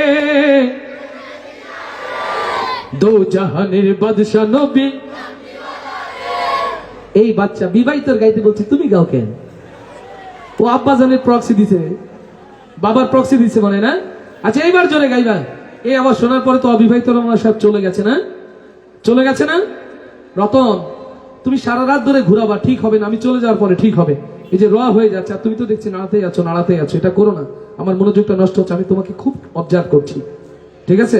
দো জাহানের বাদশা নবী। এই বাচ্চা বিবাহিতর গাইতে বলছে, তুমি গাও কেন? ও আব্বা জানের প্রক্সি দিছে, বাবার প্রক্সি দিছে মানে না। আচ্ছা এইবার জোরে গাইবা। এই আবার শোনার পরে তো অবিবাহিত রমনা সাহেব চলে গেছে না? চলে গেছে না? রতন তুমি সারা রাত ধরে ঘুরাবা, ঠিক হবে না। আমি চলে যাওয়ার পরে ঠিক হবে। এই যে রোয়া হয়ে যাচ্ছে, আর তুমি তো দেখছি নাড়াতেই আছো। এটা করো না, আমার মনোযোগটা নষ্ট হচ্ছে। আমি তোমাকে খুব অবজার্ভ করছি, ঠিক আছে?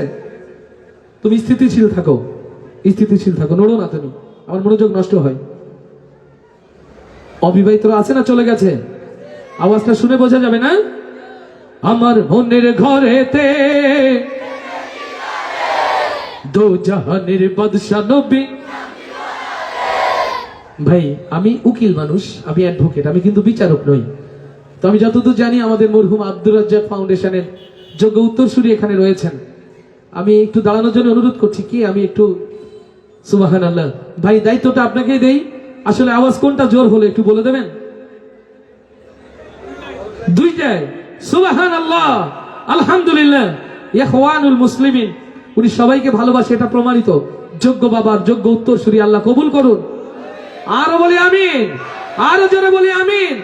তুমি স্থিতিশীল থাকো, নড়ো না তুমি, আমার মনোযোগ নষ্ট হয়। অবিবাহিতরা আছে না? চলে গেছে? আওয়াজটা শুনে বোঝা যাবে না? আমার মনের ঘরেতে দো জাহানের বাদশা নবী। ভাই আমি উকিল মানুষ, আমি অ্যাডভোকেট, আমি কিন্তু বিচারক নই। তো আমি যতদূর জানি আমাদের মরহুম আব্দুর রাজ্জাক ফাউন্ডেশনের যোগ্য উত্তরসূরি এখানে রয়েছেন। আমি একটু দাঁড়ানোর জন্য অনুরোধ করছি। কি আমি একটু সুবহানাল্লাহ। ভাই দায়িত্বটা আপনাকেই দেই। আসলে আওয়াজ কোনটা জোর হলো একটু বলে দেবেন? 2টায়। সুবহানাল্লাহ, আলহামদুলিল্লাহ। ইখওয়ানুল মুসলিমিন, উনি সবাইকে ভালোবাসে, এটা প্রমাণিত। যোগ্য বাবার যোগ্য উত্তরসূরি, আল্লাহ কবুল করুন। আরো বলি আমিন, আরো জোরে বলি আমিন।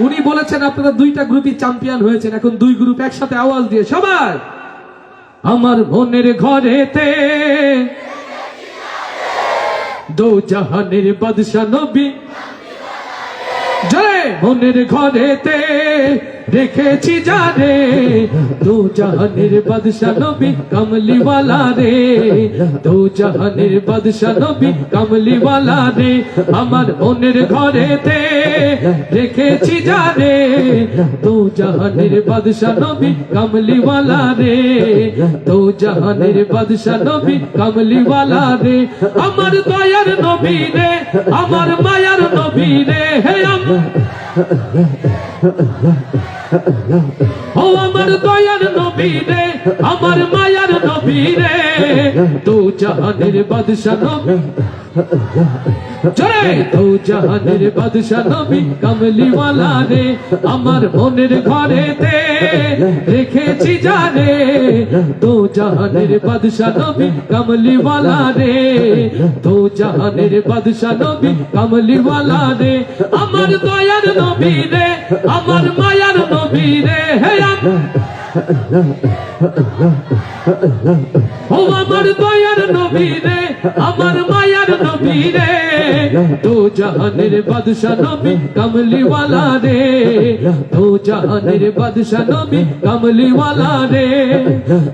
উনি বলেছেন আপনারা 2টা গ্রুপই চ্যাম্পিয়ন হয়েছেন। এখন 2 গ্রুপ একসাথে আওয়াজ দিয়ে সবাই। আমার মনের ঘরেতে দো জাহানের বাদশা নবী। জয় মনের ঘরেতে রেখেছি জানে দো জাহানের বাদশা নবী কামলিওয়ালা রে। দো জাহানের বাদশা নবী কামলিওয়ালা রে। আমার মনের ঘরেতে রেখেছি জানে দো জাহানের বাদশা নবী কামলিওয়ালা রে। দো জাহানের বাদশা নবী কামলিওয়ালা রে। আমার দয়ার নবী রে, আমার মায়ার নবী রে। হে ও আমার দয়ার নবী রে, আমার মায়ার নবী রে। দো জাহানের বাদশা নবী, জয় দো জাহানের বাদশা নবী কামলিওয়ালা রে। আমার মনের ঘরেতে রেখেছি জানে দো জাহানের বাদশা নবী কামলিওয়ালা রে। দো জাহানের বাদশা নবী কামলিওয়ালা রে। আমার দয়ার নবী রে, আমার মায়ার নবী রে। হে ও আমার দয়ার নবী রে, আমার মায়ার নবী রে। দো জাহানের বাদশা নবী কামলিওয়ালা রে। দো জাহানের বাদশা নবী কামলিওয়ালা রে।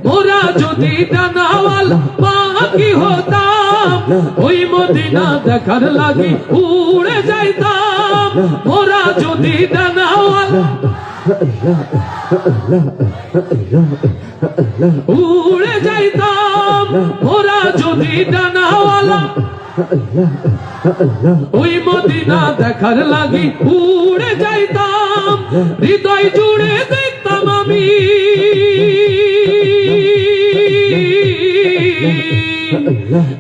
মোরা যদি ডানাওয়ালা পাখি হতাম, ওই মদিনা দেখার লাগি উড়ে যাইতাম। মোরা যদি ডানাওয়ালা উড়ে যাইতাম, ওরা যদি ডানাওয়ালা ওই মদিনা দেখার লাগি উড়ে যাইতাম। হৃদয় জুড়ে দেখতাম আমি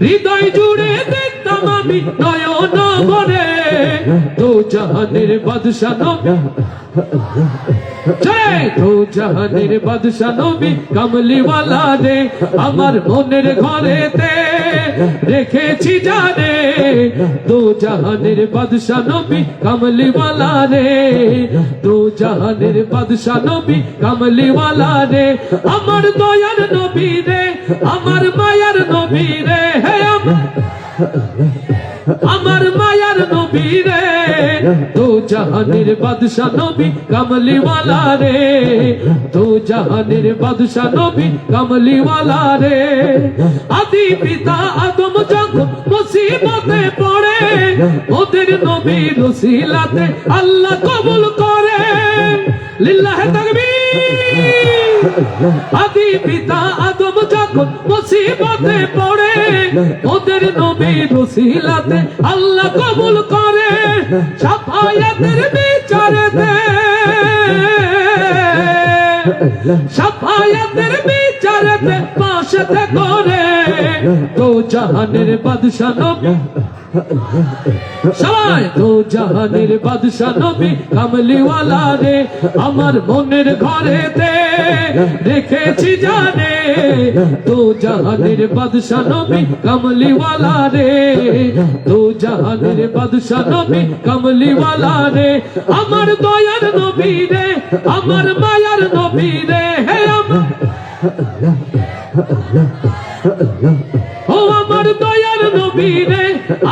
হৃদয় জুড়ে দেখতাম আমি নয়ন ভরে দো জাহানের বাদশা নবী জয় দো জাহানের বাদশা নবী কামলিওয়ালা রে আমার মনের ঘরেতে রেখেছি জানে দো জাহানের বাদশা নবী কামলিওয়ালা রে দো জাহানের বাদশা নবী কামলিওয়ালা রে আমার দয়ার নবী রে আমার মায়ার নবী রে হে আমার মায়ার নবী রে দো জাহানের বাদশা নবী কামলিওয়ালা রে দো জাহানের বাদশা নবী কামলিওয়ালা রে আদি পিতা আদম যখন মুসিবতে পড়ে ওদের নবীর ওসিলাতে আল্লাহ কবুল করে লিল্লাহে তাকবীর আদি পিতা আদম যখন মুসিবতে পড়ে ওদের নবীর ওসিলাতে আল্লাহ কবুল করে শাফায়াতের বিচারেতে শাফায়াতের বিচারেতে পাশেতে করে দো জাহানের বাদশা নবী সবাই দো জাহানের বাদশা নবী কামলিওয়ালা রে আমার মনের ঘরেতে রেখেছি জানে দো জাহানের বাদশা নবী কামলিওয়ালা রে দো জাহানের বাদশা নবী কামলিওয়ালা রে আমার দয়ার নবী রে আমার মায়ার নবী রে হে ও আমার দয়ার নবী রে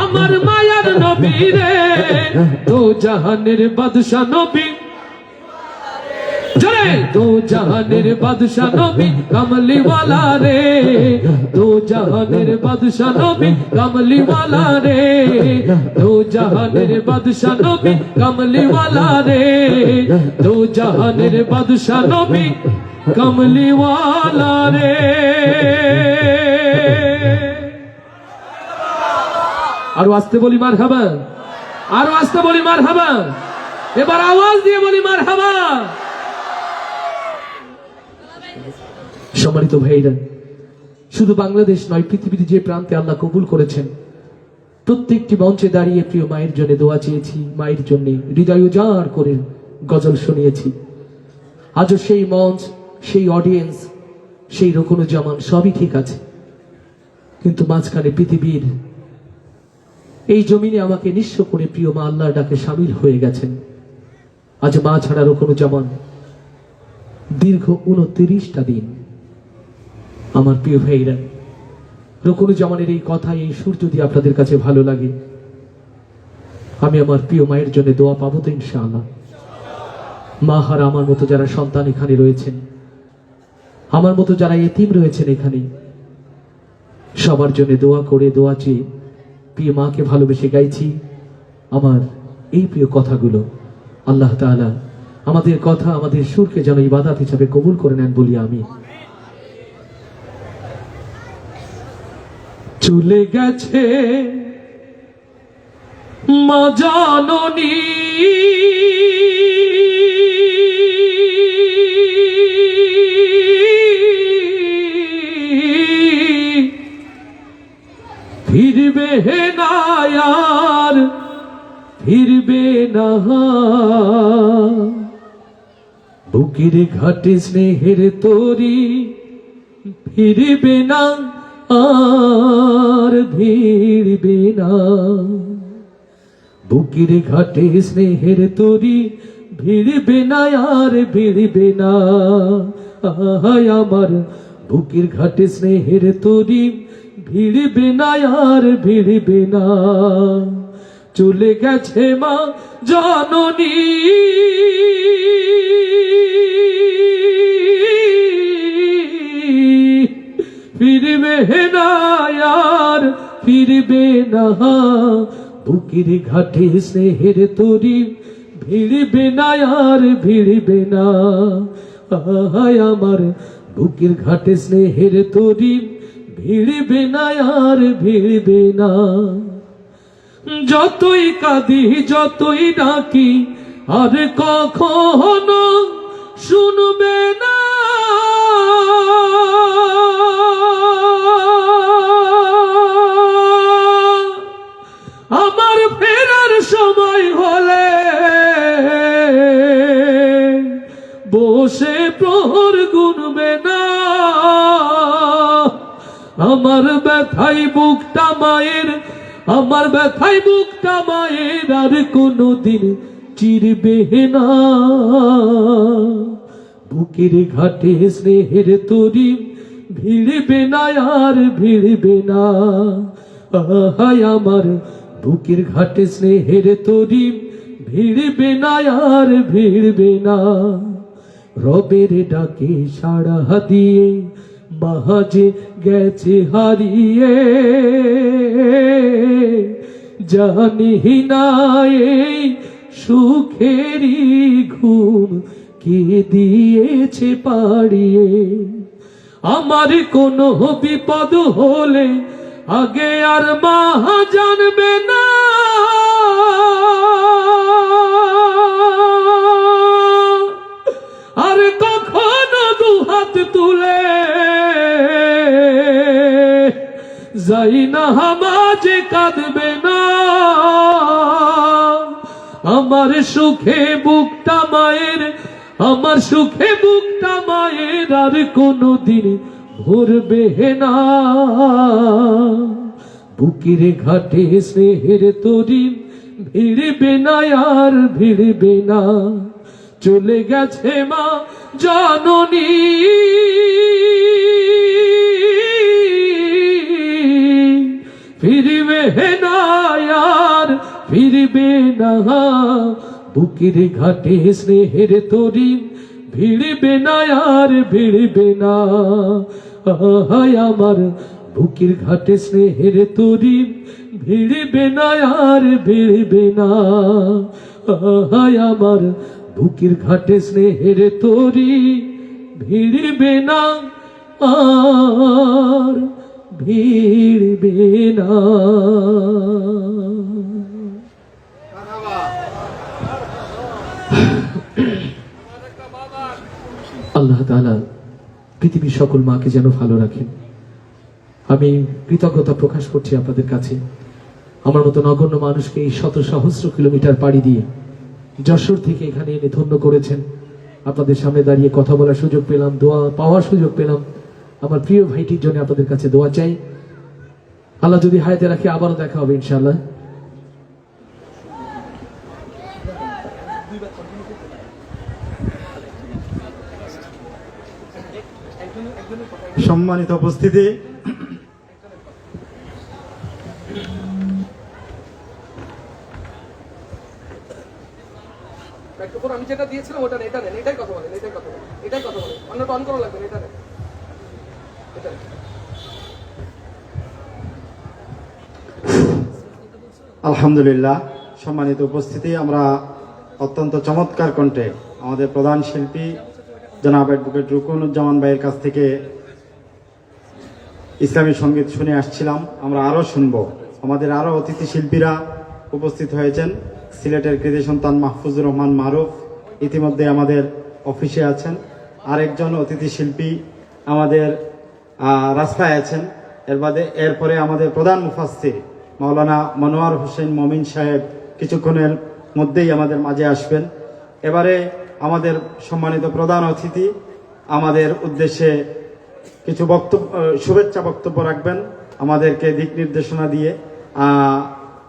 আমার মায়ার নবী রে দো জাহানের বাদশা নবী জরে দো জাহানের বাদশা নবী কামলিওয়ালা রে দো জাহানের বাদশা নবী কামলিওয়ালা রে দো জাহানের বাদশা নবী কামলিওয়ালা রে দো জাহানের বাদশা নবী কামলিওয়ালা রে আরো আসতে বলি মারহাবা আরো আসতে বলি মারহাবা এবার আওয়াজ দিয়ে বলি মারহাবা সম্মানিত ভাইরা শুধু বাংলাদেশ নয় পৃথিবীর যে প্রান্তে আল্লাহ কবুল করেছেন প্রত্যেকটি মঞ্চে দাঁড়িয়ে প্রিয় মায়ের জন্য দোয়া চেয়েছি মায়ের জন্য হৃদয় উজাড় করে গজল শুনিয়েছি আজও সেই মঞ্চ সেই অডিয়েন্স সেই রুকুনুজ্জামান সবই ঠিক আছে কিন্তু মাঝখানে পৃথিবীর এই জমিনে আমাকে নিঃস্ব করে প্রিয় মা আল্লাহর ডাকে শামিল হয়ে গেছেন আজ মা ছাড়া রুকুনুজ্জামান দীর্ঘ 29টা দিন আমার প্রিয় ভাইরা রুকুনুজ্জামানের এই কথা এই সুর যদি আপনাদের কাছে ভালো লাগে আমি আমার প্রিয় মায়ের জন্য দোয়া পাবো তো ইনশাআল্লাহ মা হারা আমার মতো যারা সন্তান এখানে রয়েছেন আমার মতো যারা এতিম রয়েছেন এখানে সবার জন্য দোয়া করে দোয়া চেয়ে প্রিয় মাকে ভালোবেসে গাইছি আমার এই প্রিয় কথাগুলো আল্লাহ তাআলা আমাদের কথা আমাদের সুরকে যেন ইবাদত হিসাবে কবুল করে নেন বলি আমি চলে গেছে মা জননী ফিরবে না আর ফিরবে না বুকের ঘাটে স্নেহের তরি ফিরবে না আর ফিরবে না বুকের ঘাটে স্নেহের তরি ভিড়বে না আর ভিড়বে না আহায় আমার বুকের ঘাটে স্নেহের তরি ভিড়বে না আর ভিড়বে না চলে গেছে মা জননী ফিরবে না আর ফিরবে না বুকের ঘাটে স্নেহের তরি ভিড়বে না আর ভিড়বে না আহায় আমার বুকের ঘাটে স্নেহের তরি ভিড়বে না আর ভিড়বে না যতই কাঁদি যতই ডাকি আর কখনো শুনবে না আমার ফেরার সময় হলে বসে প্রহর গুনবে না, আমার ব্যথাই বুকটা মায়ের, আমার ব্যথাই বুকটা মায়ের আর কোনদিন চিরবে না। বুকের ঘাটে স্নেহের তরি ভিড়বে না আর ভিড়বে না, আহাই আমার বুকের ঘাটে স্নেহের তরি ভিড়বে না আর ভিড়বে না। রবের ডাকে সাড়া দিয়ে মাঝে গেছে হারিয়ে, জানি না এই সুখেরই ঘুম কে দিয়েছে পাড়িয়ে। আমার কোনো বিপদ হলে আগে আর মা জানবে না, আর কখনো দুহাত তুলে যাই না মাঝে কাঁদবে না। আমার সুখে বুকটা মায়ের, আমার সুখে বুকটা মায়ের আর কোনদিন ভরবে না। বুকের ঘাটে স্নেহের তরি ভিড়বে না আর ভিড়বে না। চলে গেছে মা জননী, ফিরবে না আর ফিরবে না। বুকের ঘাটে স্নেহের তরি ভিড়বে না আর ভিড়বে না, আহাই আমার বুকের ঘাটে স্নেহের তরি ভিড়বে না আর ভিড়বে না, আহাই আমার বুকের ঘাটে স্নেহের তরি ভিড়বে না আর ভিড়বে না। আল্লাহ তাআলা পৃথিবীর সকল মাকে যেন ভালো রাখেন। আমি কৃতজ্ঞতা প্রকাশ করছি আপনাদের কাছে, আমার মতো নগণ্য মানুষকে এই শত সহস্র কিলোমিটার পাড়ি দিয়ে যশোর থেকে এখানে এনে ধন্য করেছেন। আপনাদের সামনে দাঁড়িয়ে কথা বলার সুযোগ পেলাম, দোয়া পাওয়ার সুযোগ পেলাম। আমার প্রিয় ভাইটির জন্য আপনাদের কাছে দোয়া চাই। আল্লাহ যদি হায়াতে রাখে আবারও দেখা হবে ইনশাআল্লাহ। সম্মানিত উপস্থিতি, আমি যেটা দিয়েছিলাম ওটা এটা নেন, এটাই কথা বলেন, এটাই কথা বলেন, এটাই কথা বলেন, অন্যটা অন করা লাগবে না, এটা নেন, এটা নেন। আলহামদুলিল্লাহ। সম্মানিত উপস্থিতি, আমরা অত্যন্ত চমৎকার কণ্ঠে আমাদের প্রধান শিল্পী জনাব অ্যাডভোকেট রুকনুজ্জামান ভাইয়ের কাছ থেকে ইসলামী সঙ্গীত শুনে আসছিলাম। আমরা আরও শুনব। আমাদের আরও অতিথি শিল্পীরা উপস্থিত হয়েছেন। সিলেটের কৃতি সন্তান মাহফুজুর রহমান মারুফ ইতিমধ্যে আমাদের অফিসে আছেন। আরেকজন অতিথি শিল্পী আমাদের রাস্তায় আছেন। এরপরে আমাদের প্রধান মুফাসসির মাওলানা মনোয়ার হোসেন মমিন সাহেব কিছুক্ষণের মধ্যেই আমাদের মাঝে আসবেন। এবারে আমাদের সম্মানিত প্রধান অতিথি আমাদের উদ্দেশ্যে কিছু শুভেচ্ছা বক্তব্য রাখবেন, আমাদেরকে দিক নির্দেশনা দিয়ে।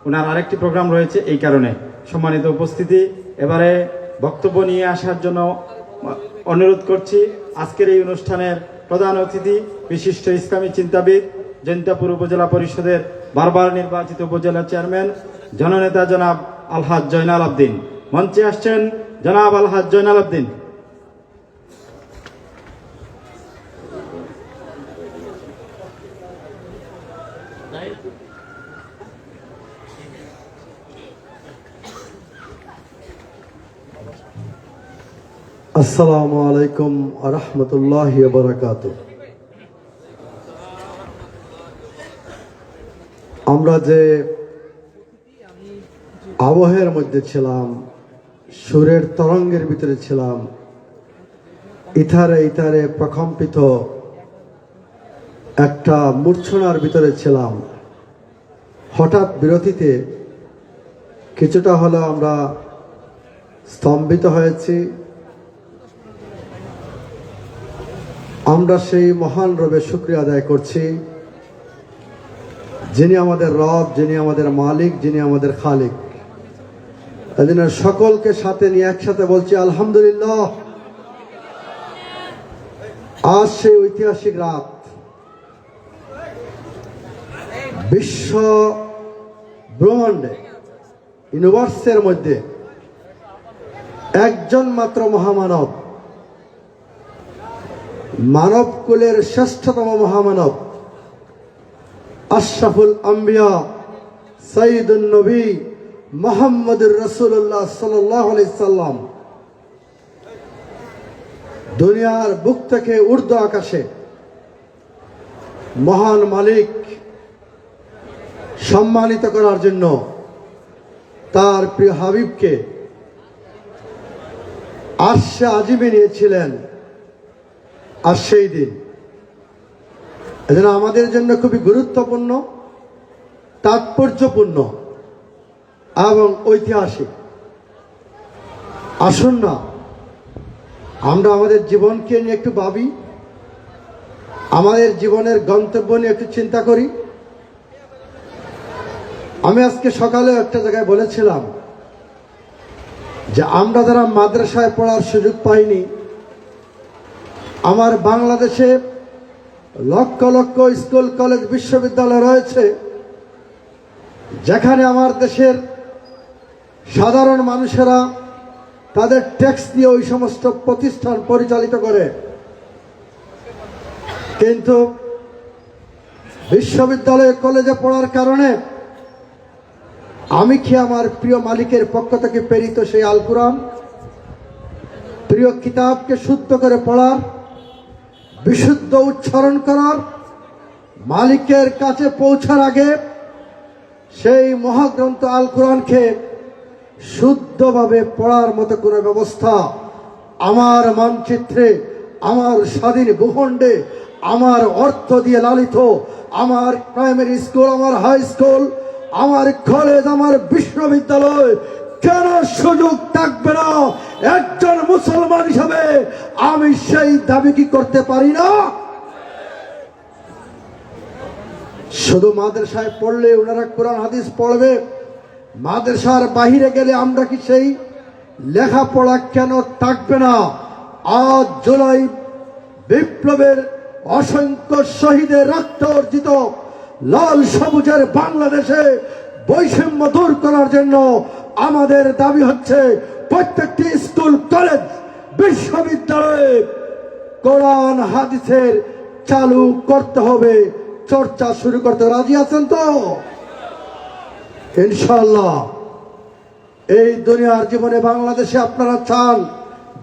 ওনার আরেকটি প্রোগ্রাম রয়েছে, এই কারণে সম্মানিত উপস্থিতি এবারে বক্তব্য নিয়ে আসার জন্য অনুরোধ করছি আজকের এই অনুষ্ঠানের প্রধান অতিথি বিশিষ্ট ইসলামী চিন্তাবিদ, জৈন্তাপুর উপজেলা পরিষদের বারবার নির্বাচিত উপজেলা চেয়ারম্যান জননেতা জনাব আলহাজ জয়নাল আবদিন। মঞ্চে আসছেন জনাব আলহাজ জয়নাল আবদিন। আসসালামু আলাইকুম ওয়া রাহমাতুল্লাহি ওয়া বারাকাতুহু। আমরা যে আবহের মধ্যে ছিলাম, সুরের তরঙ্গের ভিতরে ছিলাম, ইথারে ইথারে প্রকম্পিত একটা মূর্ছনার ভিতরে ছিলাম, হঠাৎ বিরতিতে কিছুটা হলো আমরা স্তম্ভিত হয়েছি। আমরা সেই মহান রবের শুকরিয়া আদায় করছি, যিনি আমাদের রব, যিনি আমাদের মালিক, যিনি আমাদের খালিক। তাই জন্য সকলকে সাথে নিয়ে একসাথে বলছি আলহামদুলিল্লাহ। আজ সেই ঐতিহাসিক রাত, বিশ্ব ব্রহ্মাণ্ডে, ইউনিভার্সের মধ্যে একজন মাত্র মহামানব, মানব কুলের শ্রেষ্ঠতম মহামানব, আশরাফুল আম্বিয়া সাইয়্যিদুন নবী মুহাম্মদুর রাসূলুল্লাহ সাল্লাল্লাহু আলাইহি সাল্লাম দুনিয়ার বুক থেকে ঊর্ধ্ব আকাশে মহান মালিক সম্মানিত করার জন্য তার প্রিয় হাবিবকে আরশে আজিমে নিয়েছিলেন। আর সেই দিন এজন্য আমাদের জন্য খুবই গুরুত্বপূর্ণ, তাৎপর্যপূর্ণ এবং ঐতিহাসিক। আসুন না আমরা আমাদের জীবনকে নিয়ে একটু ভাবি, আমাদের জীবনের গন্তব্য নিয়ে একটু চিন্তা করি। আমি আজকে সকালে একটা জায়গায় বলেছিলাম যে আমরা যারা মাদ্রাসায় পড়ার সুযোগ পাইনি, আমার বাংলাদেশে লক্ষ লক্ষ স্কুল, কলেজ, বিশ্ববিদ্যালয় রয়েছে, যেখানে আমার দেশের সাধারণ মানুষেরা তাদের ট্যাক্স দিয়ে ওই সমস্ত প্রতিষ্ঠান পরিচালিত করে। কিন্তু বিশ্ববিদ্যালয়ে, কলেজে পড়ার কারণে আমি কি আমার প্রিয় মালিকের পক্ষ থেকে প্রেরিত সেই আল কুরআন, প্রিয় কিতাবকে শুদ্ধ করে পড়ার, বিশুদ্ধ উচ্চারণ করার, মালিকের কাছে পৌঁছার আগে সেই মহাগ্রন্থ আল কুরআনকে শুদ্ধভাবে পড়ার মতো কোনো ব্যবস্থা আমার মানচিত্রে, আমার স্বাধীন ভূখণ্ডে, আমার অর্থ দিয়ে লালিত আমার প্রাইমারি স্কুল, আমার হাই স্কুল, আমার কলেজ, আমার বিশ্ববিদ্যালয় কেন সুযোগ থাকবে না? একজন মুসলমান হিসাবে আমি সেই দাবি কি করতে পারি না? শুধু মাদ্রাসায় পড়লে ওনারা কোরআন হাদিস পড়বে, মাদ্রাসার বাহিরে গেলে আমরা কি সেই লেখাপড়া কেন থাকবে না? আজ জুলাই বিপ্লবের অসংখ্য শহীদের রক্ত অর্জিত লাল সবুজের বাংলাদেশে বৈষম্য দূর করার জন্য আমাদের দাবি হচ্ছে প্রত্যেকটি স্কুল, কলেজ, বিশ্ববিদ্যালয়ে কোরআন হাদিসের চালু করতে হবে, চর্চা শুরু করতে। রাজি আছেন তো? ইনশাআল্লাহ। এই দুনিয়ার জীবনে বাংলাদেশে আপনারা চান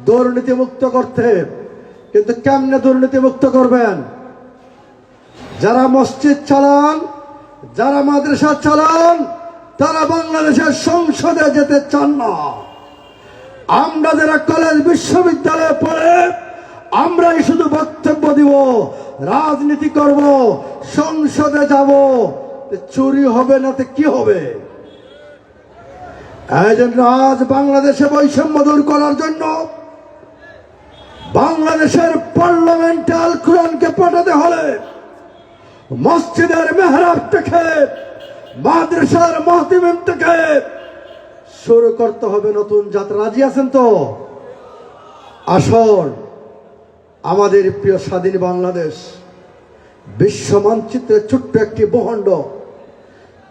দুর্নীতি মুক্ত করতে, কিন্তু কেমনে দুর্নীতি মুক্ত করবেন? যারা মসজিদ চালান, যারা মাদ্রাসা চালান, তারা বাংলাদেশের সংসদে যেতে চান না। আমরা যারা কলেজ, বিশ্ববিদ্যালয়ে পড়ে আমরাই শুধু বক্তব্য দিব, রাজনীতি করব, সংসদে যাব, চুরি হবে না তো কি হবে? এই জন্য আজ বাংলাদেশে বৈষম্য দূর করার জন্য বাংলাদেশের পার্লামেন্টে আল কুরআনকে পাঠাতে হলে মসজিদের মেহরাব থেকে, মাদ্রাসার মাহতিম থেকে শুরু করতে হবে নতুন যাত্রা। রাজি আছেন তো? আসুন, আমাদের প্রিয় স্বাধীন বাংলাদেশ বিশ্ব মানচিত্রের ছোট্ট একটি ভূখণ্ড,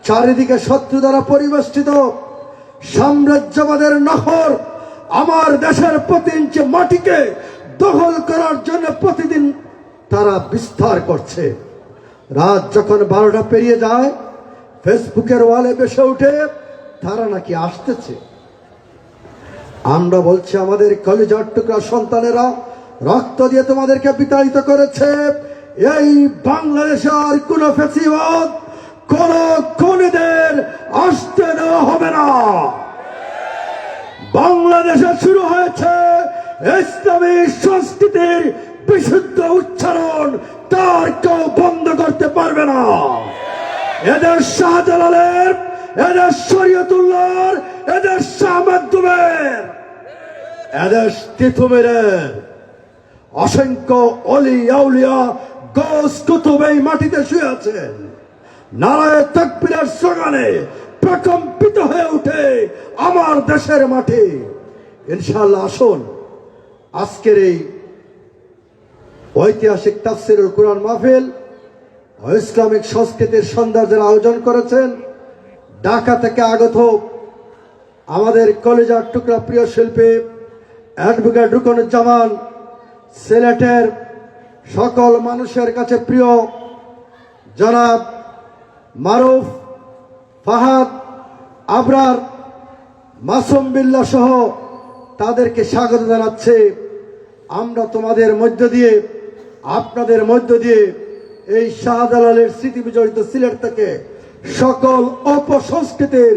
চারিদিকে শত্রু দ্বারা পরিবেষ্টিত, সাম্রাজ্যবাদের নহর আমার দেশের প্রতি ইঞ্চি মাটিকে দখল করার জন্য প্রতিদিন তারা বিস্তার করছে। রাত যখন 12টা পেরিয়ে যায়, ফেসবুকের ওয়ালে বেসে উঠে তারা নাকি আসতেছে। আমরা বলছি আমাদের কলিজার টুকরা সন্তানেরা রক্ত দিয়ে তোমাদেরকে বিতাড়িত করেছে। এই বাংলাদেশে আর কোন ফ্যাসিবাদ, কোন খুনিদের আসতে দেওয়া হবে না। বাংলাদেশে শুরু হয়েছে ইসলামী সংস্কৃতির বিশুদ্ধ উচ্চারণ, তার কেউ বন্ধ করতে পারবে না। এদের শাহজালালের এদেশ শরীয়তুল্লাহর, এদেশ শাহ মাকদুমের, এদেশ তিতুমিরের। অসংখ্য অলি আউলিয়া গৌস কুতুব এই মাটিতে শুয়ে আছেন। নারায়ে তাকবীরের স্লোগানে প্রকম্পিত হয়ে ওঠে আমার দেশের মাটি। ইনশাআল্লাহ আসুন আজকের এই ঐতিহাসিক তাফসীরুল কুরআন মাহফিল ও ইসলামিক সংস্কৃতির সন্ধ্যার যারা আয়োজন করেছেন, ঢাকা থেকে আগত আমাদের কলেজার টুকরা প্রিয় শিল্পী অ্যাডভোকেট রুকনুজ্জামান, সিলেটের সকল মানুষের কাছে প্রিয় জনাব মারুফ, ফাহাদ, আবরার, মাসুম বিল্লাহ সহ তাদেরকে স্বাগত জানাচ্ছে। আমরা তোমাদের মধ্য দিয়ে, আপনাদের মধ্য দিয়ে এই শাহজালালের স্মৃতি বিজড়িত সিলেট থেকে সকল অপসংস্কৃতির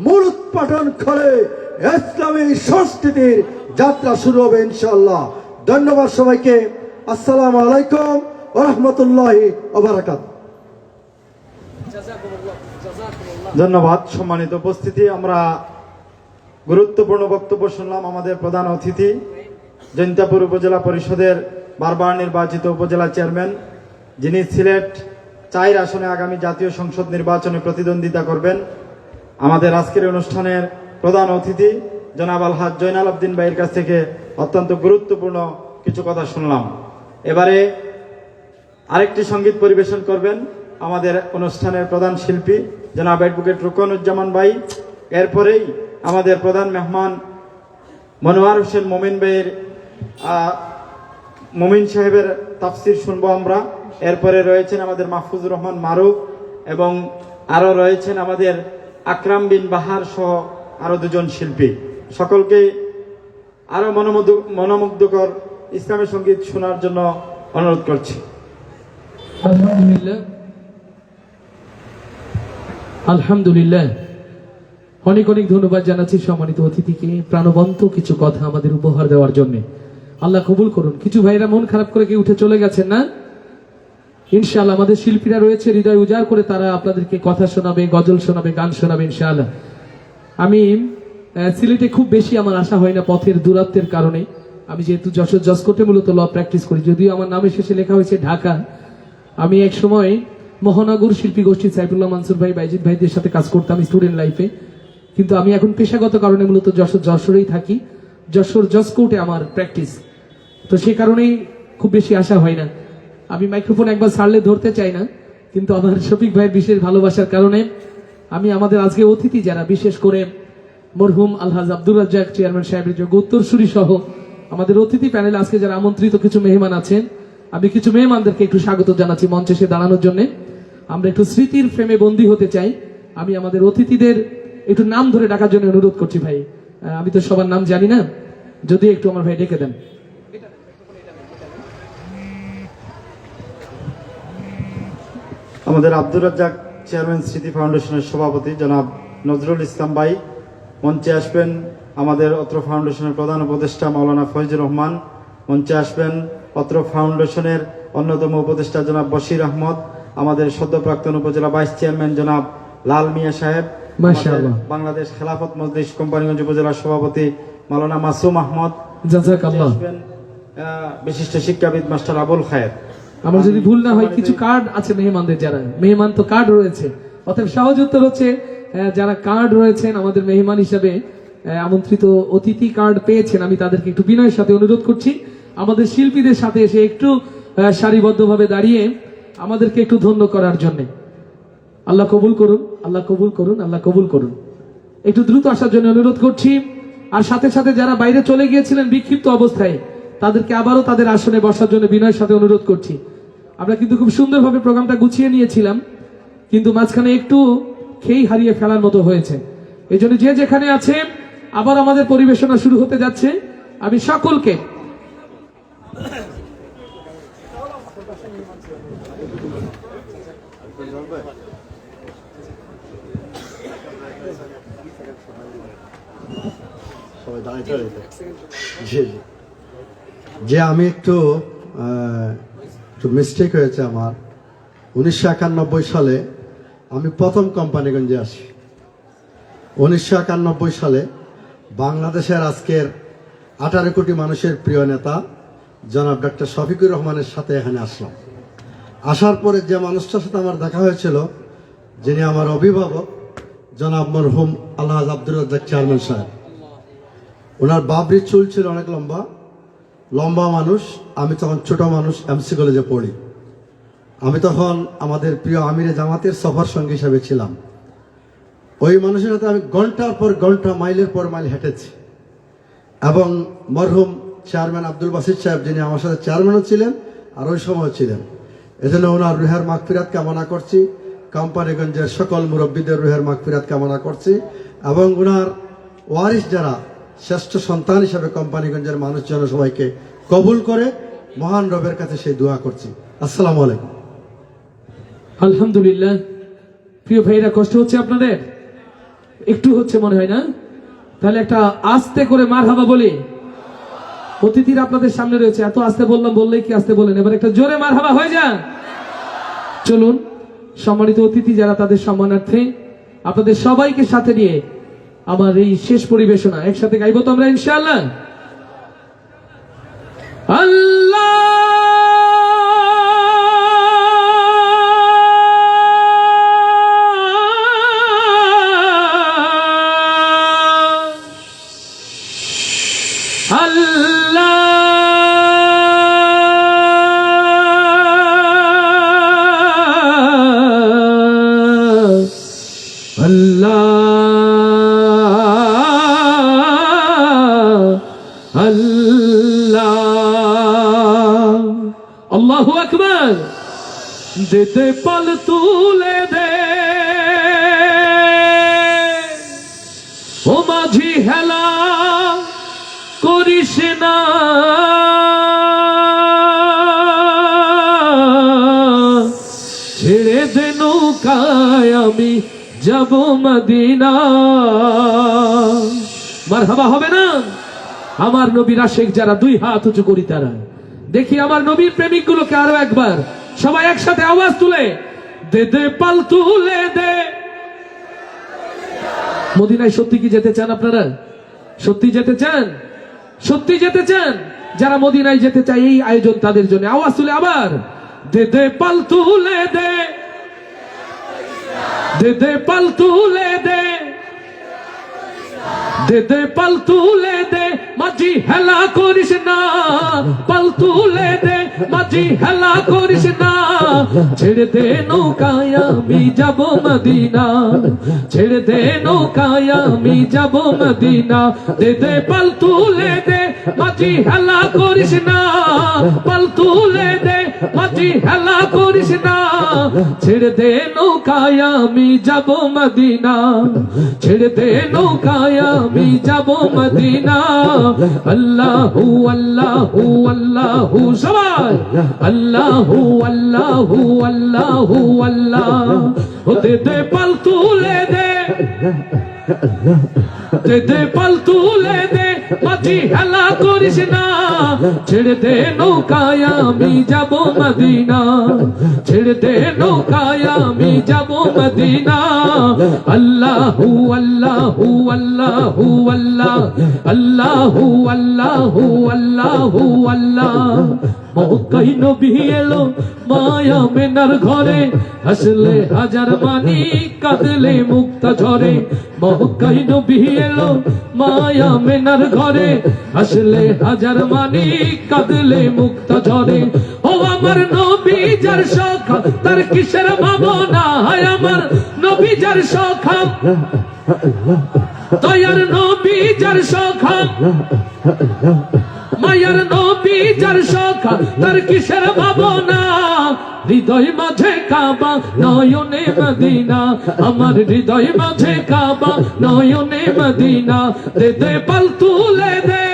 মূল উৎপাটন করে ইসলামী সংস্কৃতির যাত্রা শুরু হবে ইনশাআল্লাহ। ধন্যবাদ সবাইকে। আসসালামু আলাইকুম ওয়া রাহমাতুল্লাহি ওয়া বারাকাতুহু। ধন্যবাদ সম্মানিত উপস্থিতি। আমরা গুরুত্বপূর্ণ বক্তব্য শুনলাম আমাদের প্রধান অতিথি জৈন্তাপুর উপজেলা পরিষদের বারবার নির্বাচিত উপজেলা চেয়ারম্যান, যিনি সিলেট 4 আসনে আগামী জাতীয় সংসদ নির্বাচনে প্রতিদ্বন্দ্বিতা করবেন। আমাদের আজকের অনুষ্ঠানের প্রধান অতিথি জনাব আলহাজ জয়নাল আবদিন ভাইয়ের কাছ থেকে অত্যন্ত গুরুত্বপূর্ণ কিছু কথা শুনলাম। এবারে আরেকটি সঙ্গীত পরিবেশন করবেন আমাদের অনুষ্ঠানের প্রধান শিল্পী জনাব অ্যাডভোকেট রুকনুজ্জামান ভাই। এরপরেই আমাদের প্রধান মেহমান মনোয়ার হোসেন মোমিন ভাইয়ের মোমিন সাহেবের তাফসির শুনবো আমরা। এরপরে রয়েছেন আমাদের মাহফুজুর রহমান মারুফ এবং আরো রয়েছেন আমাদের আকরাম বিন বাহার সহ আরো 2 জন শিল্পী। সকলকে আরো মনোমুগ্ধকর ইসলামী সঙ্গীত শোনার জন্য অনুরোধ করছি। আলহামদুলিল্লাহ, আলহামদুলিল্লাহ। অনেক অনেক ধন্যবাদ জানাচ্ছি সম্মানিত অতিথিকে প্রাণবন্ত কিছু কথা আমাদের উপহার দেওয়ার জন্য। আল্লাহ কবুল করুন। কিছু ভাইরা মন খারাপ করে কি উঠে চলে গেছেন না? ইনশাআল্লাহ আমাদের শিল্পীরা রয়েছে হৃদয় উজাড় করে, তারা আপনাদেরকে কথা শোনাবে, গজল শোনাবে, গান শোনাবে ইনশাআল্লাহ। আমি সিলেটে খুব বেশি আমার আসা হয় না পথের দূরত্বের কারণে। আমি যেহেতু যশোর জসকোর্টে মূলত ল প্র্যাকটিস করি, যদিও আমার নামের শেষে লেখা হয়েছে ঢাকা। আমি এক সময় মহানগর শিল্পী গোষ্ঠী সাইফুল্লাহ মানসুর ভাই, বাইজিদ ভাইদের সাথে কাজ করতাম স্টুডেন্ট লাইফে। কিন্তু আমি এখন পেশাগত কারণে মূলত যশোরেই থাকি। যশোর জসকোর্টে আমার প্র্যাকটিস, তো সে কারণেই খুব বেশি আসা হয় না। আমি মাইক্রোফোন একবার ছাড়লে ধরতে চাই না, কিন্তু আমার শফিক ভাইয়ের বিশেষ ভালোবাসার কারণে আমি আমাদের আজকে অতিথি যারা, বিশেষ করে মরহুম আলহাজ আব্দুর রাজ্জাক চেয়ারম্যান সাহেবের যোগ্য উত্তরসূরি সহ আমাদের অতিথি প্যানেলে আজকে যারা আমন্ত্রিত কিছু মেহমান আছেন, আমি কিছু মেহমানদেরকে একটু স্বাগত জানাচ্ছি মঞ্চে এসে দাঁড়ানোর জন্য। আমরা একটু স্মৃতির ফ্রেমে বন্দী হতে চাই। আমি আমাদের অতিথিদের একটু নাম ধরে ডাকার জন্য অনুরোধ করছি ভাই। আমি তো সবার নাম জানি না, যদি একটু আমার ভাই ডেকে দেন। আমাদের আব্দুর রাজ্জাক চেয়ারম্যান স্মৃতি ফাউন্ডেশনের সভাপতি জনাব নজরুল ইসলাম ভাই। মঞ্চে আসবেন আমাদের অত্র ফাউন্ডেশনের প্রধান উপদেষ্টা মাওলানা ফয়জুর রহমান। মঞ্চে আসবেন অত্র ফাউন্ডেশনের অন্যতম উপদেষ্টা জনাব বশির আহমদ, আমাদের সদ্য প্রাক্তন উপজেলা ভাইস চেয়ারম্যান জনাব লাল মিয়া সাহেব, মাশাআল্লাহ। বাংলাদেশ খেলাফত মজলিস কোম্পানিগঞ্জ উপজেলার সভাপতি মাওলানা মাসুম আহমদ। জাযাকাল্লাহ। আসবেন বিশিষ্ট শিক্ষাবিদ মাস্টার আবুল খায়ের। আমার যদি ভুল না হয় কিছু কার্ড আছে মেহমানদের, যারা মেহমান তো কার্ড রয়েছে, অতএব সহজ উত্তর হচ্ছে যারা কার্ড রয়েছেন আমাদের মেহমান হিসাবে আমন্ত্রিত অতিথি কার্ড পেয়েছেন, আমি তাদেরকে একটু বিনয়ের সাথে অনুরোধ করছি আমাদের শিল্পীদের সাথে এসে একটু সারিবদ্ধভাবে দাঁড়িয়ে আমাদেরকে একটু ধন্য করার জন্য। আল্লাহ কবুল করুন, আল্লাহ কবুল করুন, আল্লাহ কবুল করুন। একটু দ্রুত আসার জন্য অনুরোধ করছি। আর সাথে সাথে যারা বাইরে চলে গিয়েছিলেন বিক্ষিপ্ত অবস্থায়, তাদেরকে আবারও তাদের আসনে বসার জন্য বিনয়ের সাথে অনুরোধ করছি। আমরা কিন্তু খুব সুন্দরভাবে প্রোগ্রামটা গুছিয়ে নিয়েছিলাম, কিন্তু মাঝখানে একটু খেই হারিয়ে ফেলার মতো হয়েছে। এই জন্য যে যেখানে আছে আবার আমাদের পরিবেশনা শুরু হতে যাচ্ছে। আমি সকলকে যে আমি একটু মিস্টেক হয়েছে আমার। 1991 সালে আমি প্রথম কোম্পানিগঞ্জে আসি। 1991 সালে বাংলাদেশের আজকের 18 কোটি মানুষের প্রিয় নেতা জনাব ডক্টর শফিকুর রহমানের সাথে এখানে আসলাম। আসার পরে যে মানুষটার সাথে আমার দেখা হয়েছিল, যিনি আমার অভিভাবক জনাব মরহুম আলহাজ আব্দুর রাজ্জাক চেয়ারম্যান সাহেব। ওনার বাবরির চুল ছিল অনেক লম্বা লম্বা মানুষ। আমি তখন ছোট মানুষ, এমসি কলেজে পড়ি। আমি তখন আমাদের প্রিয় আমিরে জামাতের সফর সঙ্গী হিসাবে ছিলাম। ওই মানুষের সাথে আমি ঘন্টার পর ঘন্টা, মাইলের পর মাইল হেঁটেছি। এবং মরহুম চেয়ারম্যান আব্দুল বাসির সাহেব, যিনি আমার সাথে চেয়ারম্যানও ছিলেন আর ওই সময় ছিলেন, এজন্য ওনার রুহের মাগফিরাত কামনা করছি। কোম্পানিগঞ্জের সকল মুরব্বীদের রুহের মাগফিরাত কামনা করছি। এবং ওনার ওয়ারিস যারা, শ্রেষ্ঠ সন্তান হিসাবে কোম্পানিগঞ্জের মানুষজন সবাইকে কবুল করে মহান রবের কাছে সেই দোয়া করছি। আসসালামু আলাইকুম। আলহামদুলিল্লাহ। প্রিয় ভাইরা, কষ্ট হচ্ছে আপনাদের? একটু হচ্ছে মনে হয় না? তাহলে একটা আস্তে করে মারহাবা বলি। অতিথিরা আপনাদের সামনে রয়েছে, এত আস্তে বললাম, বললেই কি আস্তে বলেন, এবার একটা জোরে মারহাবা হয়ে যান। চলুন, সম্মানিত অতিথি যারা, তাদের সম্মানার্থে আপনাদের সবাইকে সাথে নিয়ে আমার এই শেষ পরিবেশনা একসাথে গাইবো তো আমরা ইনশাআল্লাহ। আল্লাহ আল্লাহু আকবার। যেতে পাল তুলে দে ও মাঝি, হেলা করিস না, ছেড়ে দে নৌকায় আমি যাব মদিনা। মারহাবা হবে না? আমার নবীর আশিক যারা, দুই হাত উঁচু করি তারা। দেখি আমার নবীর প্রেমিক গুলোকে আরো একবার সবাই একসাথে আওয়াজ তুলে দে দে পাল তুলে দে। মদিনায় সত্যি কি যেতে চান আপনারা? সত্যি যেতে চান? সত্যি যেতে চান? যারা মদিনায় যেতে চায়, এই আয়োজন তাদের জন্য। আওয়াজ তুলে আবার দে দে পাল তুলে দে, দে দে পাল তুলে দে, দে দে পাল তুলে দে, মাঝি হেলা করিস না, পাল তুলে দে, মাঝি হেলা করিস না, ছেড়ে দে নৌকায় আমি যাব মদিনা, ছেড়ে দে নৌকায় আমি যাব মদিনা। দে দে পাল তুলে দে, মাঝি হেলা করিস না, পাল তুলে দে, মাঝি হেলা করিস না, ছেড়ে দে নৌকায় আমি যাব মদিনা, ছেড়ে দে নৌকায় আমি যাব মদিনা। আল্লাহু আল্লাহু আল্লাহু, সবাই আল্লাহু আল্লাহু আল্লাহু আল্লাহ। দে দে পাল তুলে দে, দে দে পাল তুলে দে, মাঝি হেলা করিস না, ছেড়ে দে নৌকায় আমি যাব মদিনা, ছেড়ে দে নৌকায় আমি যাব মদিনা। আল্লাহু আল্লাহু আল্লাহু আল্লাহ, আল্লাহু আল্লাহু আল্লাহু আল্লাহ। মক্কায় নবী এলো মায়া মেনার ঘরে, হাসলে হাজার মানি কাঁদলে মুক্তা ঝরে। মক্কায় নবী এলো মায়া মেনার ঘরে, হাসলে হাজার মানি কাঁদলে মুক্তা ঝরে। ও আমার নবী যার সখা, তার কিসের ভাবনা, হায় আমার নবী যার সখা, দয়ার নবী যার সখা, মায়ার নবী যার সখা, তার কিসের ভাবনা। হৃদয় মাঝে কাবা, নয়নে মদিনা, আমার হৃদয় মাঝে কাবা, নয়নে মদিনা। দে দে পাল তুলে দে,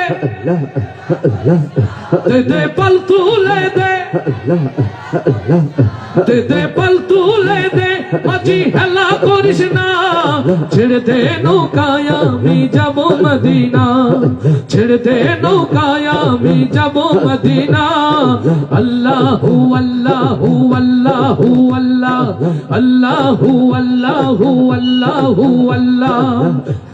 দে দে পাল তুলে দে, দে দে পাল তুলে দে মাঝি হেলা করিস না ছেড়ে দে নৌকায় আমি যাব মদিনা ছেড়ে দে নৌকায় আমি যাব মদিনা আল্লাহু আল্লাহু আল্লাহু আল্লাহ আল্লাহু আল্লাহু আল্লাহু আল্লাহ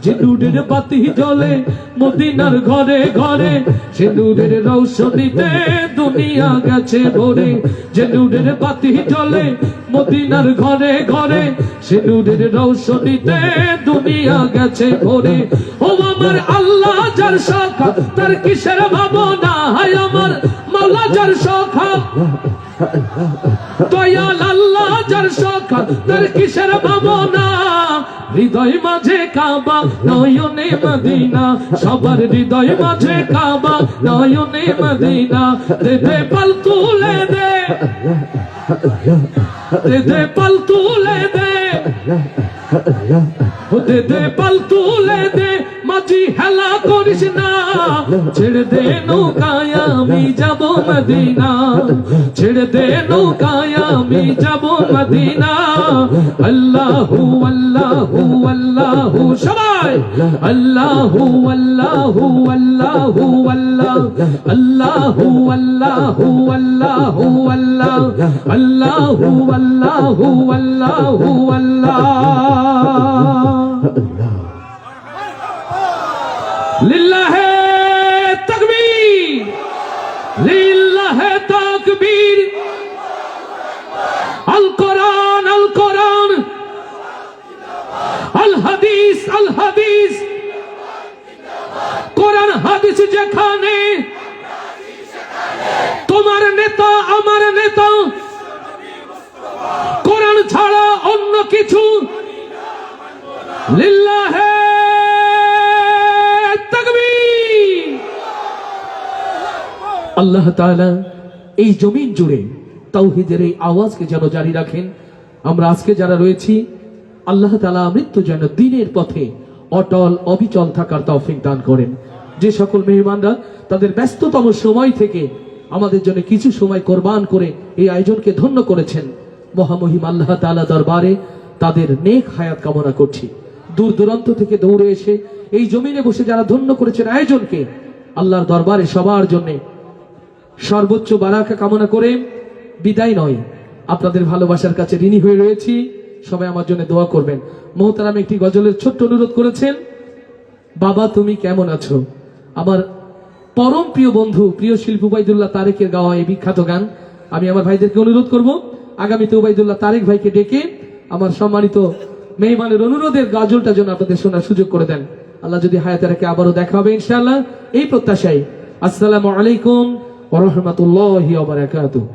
জিনুরের বাতি জ্বলে মদিনার ঘরে ঘরে সিঁদুরের রৌশনীতে দুনিয়া গেছে ভরে জিনুরের বাতি জ্বলে মদিনার ঘরে ঘরে সিঁদুরের রৌশনীতে দুনিয়া গেছে ভরে ও আমার আল্লাহ যার শাখা তার কিসের ভাবনা হায় আমার মাওলা যার শাখা দয়াল আল্লাহ যার শাখা তার কিসের ভাবনা হৃদয় মাঝে কাবা নয়নে মদিনা সবার হৃদয় মাঝে কাবা নয়নে মদিনা দে দে পাল তুলে দে দে দে পাল তুলে দে দে দে পাল তুলে দে মাঝি হেলা করিস না ছেড়ে দে নৌকায় আমি যাব মদিনা ছেড়ে দে নৌকায় আমি যাব মদিনা আল্লাহু আল্লাহু আল্লাহু সবাই আল্লাহু আল্লাহু আল্লাহু আল্লাহ আল্লাহু আল্লাহু আল্লাহু আল্লাহ আল্লাহু আল্লাহু আল্লাহু আল্লাহ লিল্লাহে তাকবীর লিল্লাহে তাকবীর আল কোরআন আল হাদিস কোরআন হাদিস যেখানে তোমার নেতা আমার নেতা কোরআন ছাড়া অন্য কিছু লিল্লাহে তাকবীর আল্লাহ তাআলা এই জমিন জুড়ে তাওহীদের এই আওয়াজকে যেন জারি রাখেন আমরা আজকে যারা রয়েছি আল্লাহ তাআলা মৃত্যু যেন দ্বীনের পথে অটল অবিচল থাকার তৌফিক দান করেন যে সকল মেহমানরা তাদের ব্যস্ততম সময় থেকে আমাদের জন্য কিছু সময় কোরবান করে এই আয়োজনকে ধন্য করেছেন মহামহিম আল্লাহ তাআলা দরবারে তাদের নেক হায়াত কামনা করছি দূর দূরান্ত থেকে দৌড়ে এসে এই জমিনে বসে যারা ধন্য করেছেন আয়োজনকে আল্লাহর দরবারে সবার জন্য সর্বোচ্চ বারাকা কামনা করে বিদায় নয় আপনাদের ভালোবাসার কাছে ঋণী হয়ে রয়েছি সবাই আমার জন্য দোয়া করবেন মোহতারাম একটি গজলের ছোট্ট অনুরোধ করেছেন বাবা তুমি কেমন আছো আমার পরম প্রিয় বন্ধু প্রিয় শিল্পী উবাইদুল্লাহ তারেকের গাওয়া এই বিখ্যাত গান আমি আমার ভাইদেরকে অনুরোধ করব আগামীতে উবাইদুল্লাহ তারেক ভাইকে ডেকে আমার সম্মানিত মেহমানের অনুরোধের গজলটা যেন আপনাদের শোনার সুযোগ করে দেন আল্লাহ যদি হায়াতে রাখে আবারও দেখা হবে ইনশাআল্লাহ এই প্রত্যাশায় আসসালামু আলাইকুম ওয়া রাহমাতুল্লাহি ওয়া বারাকাতুহু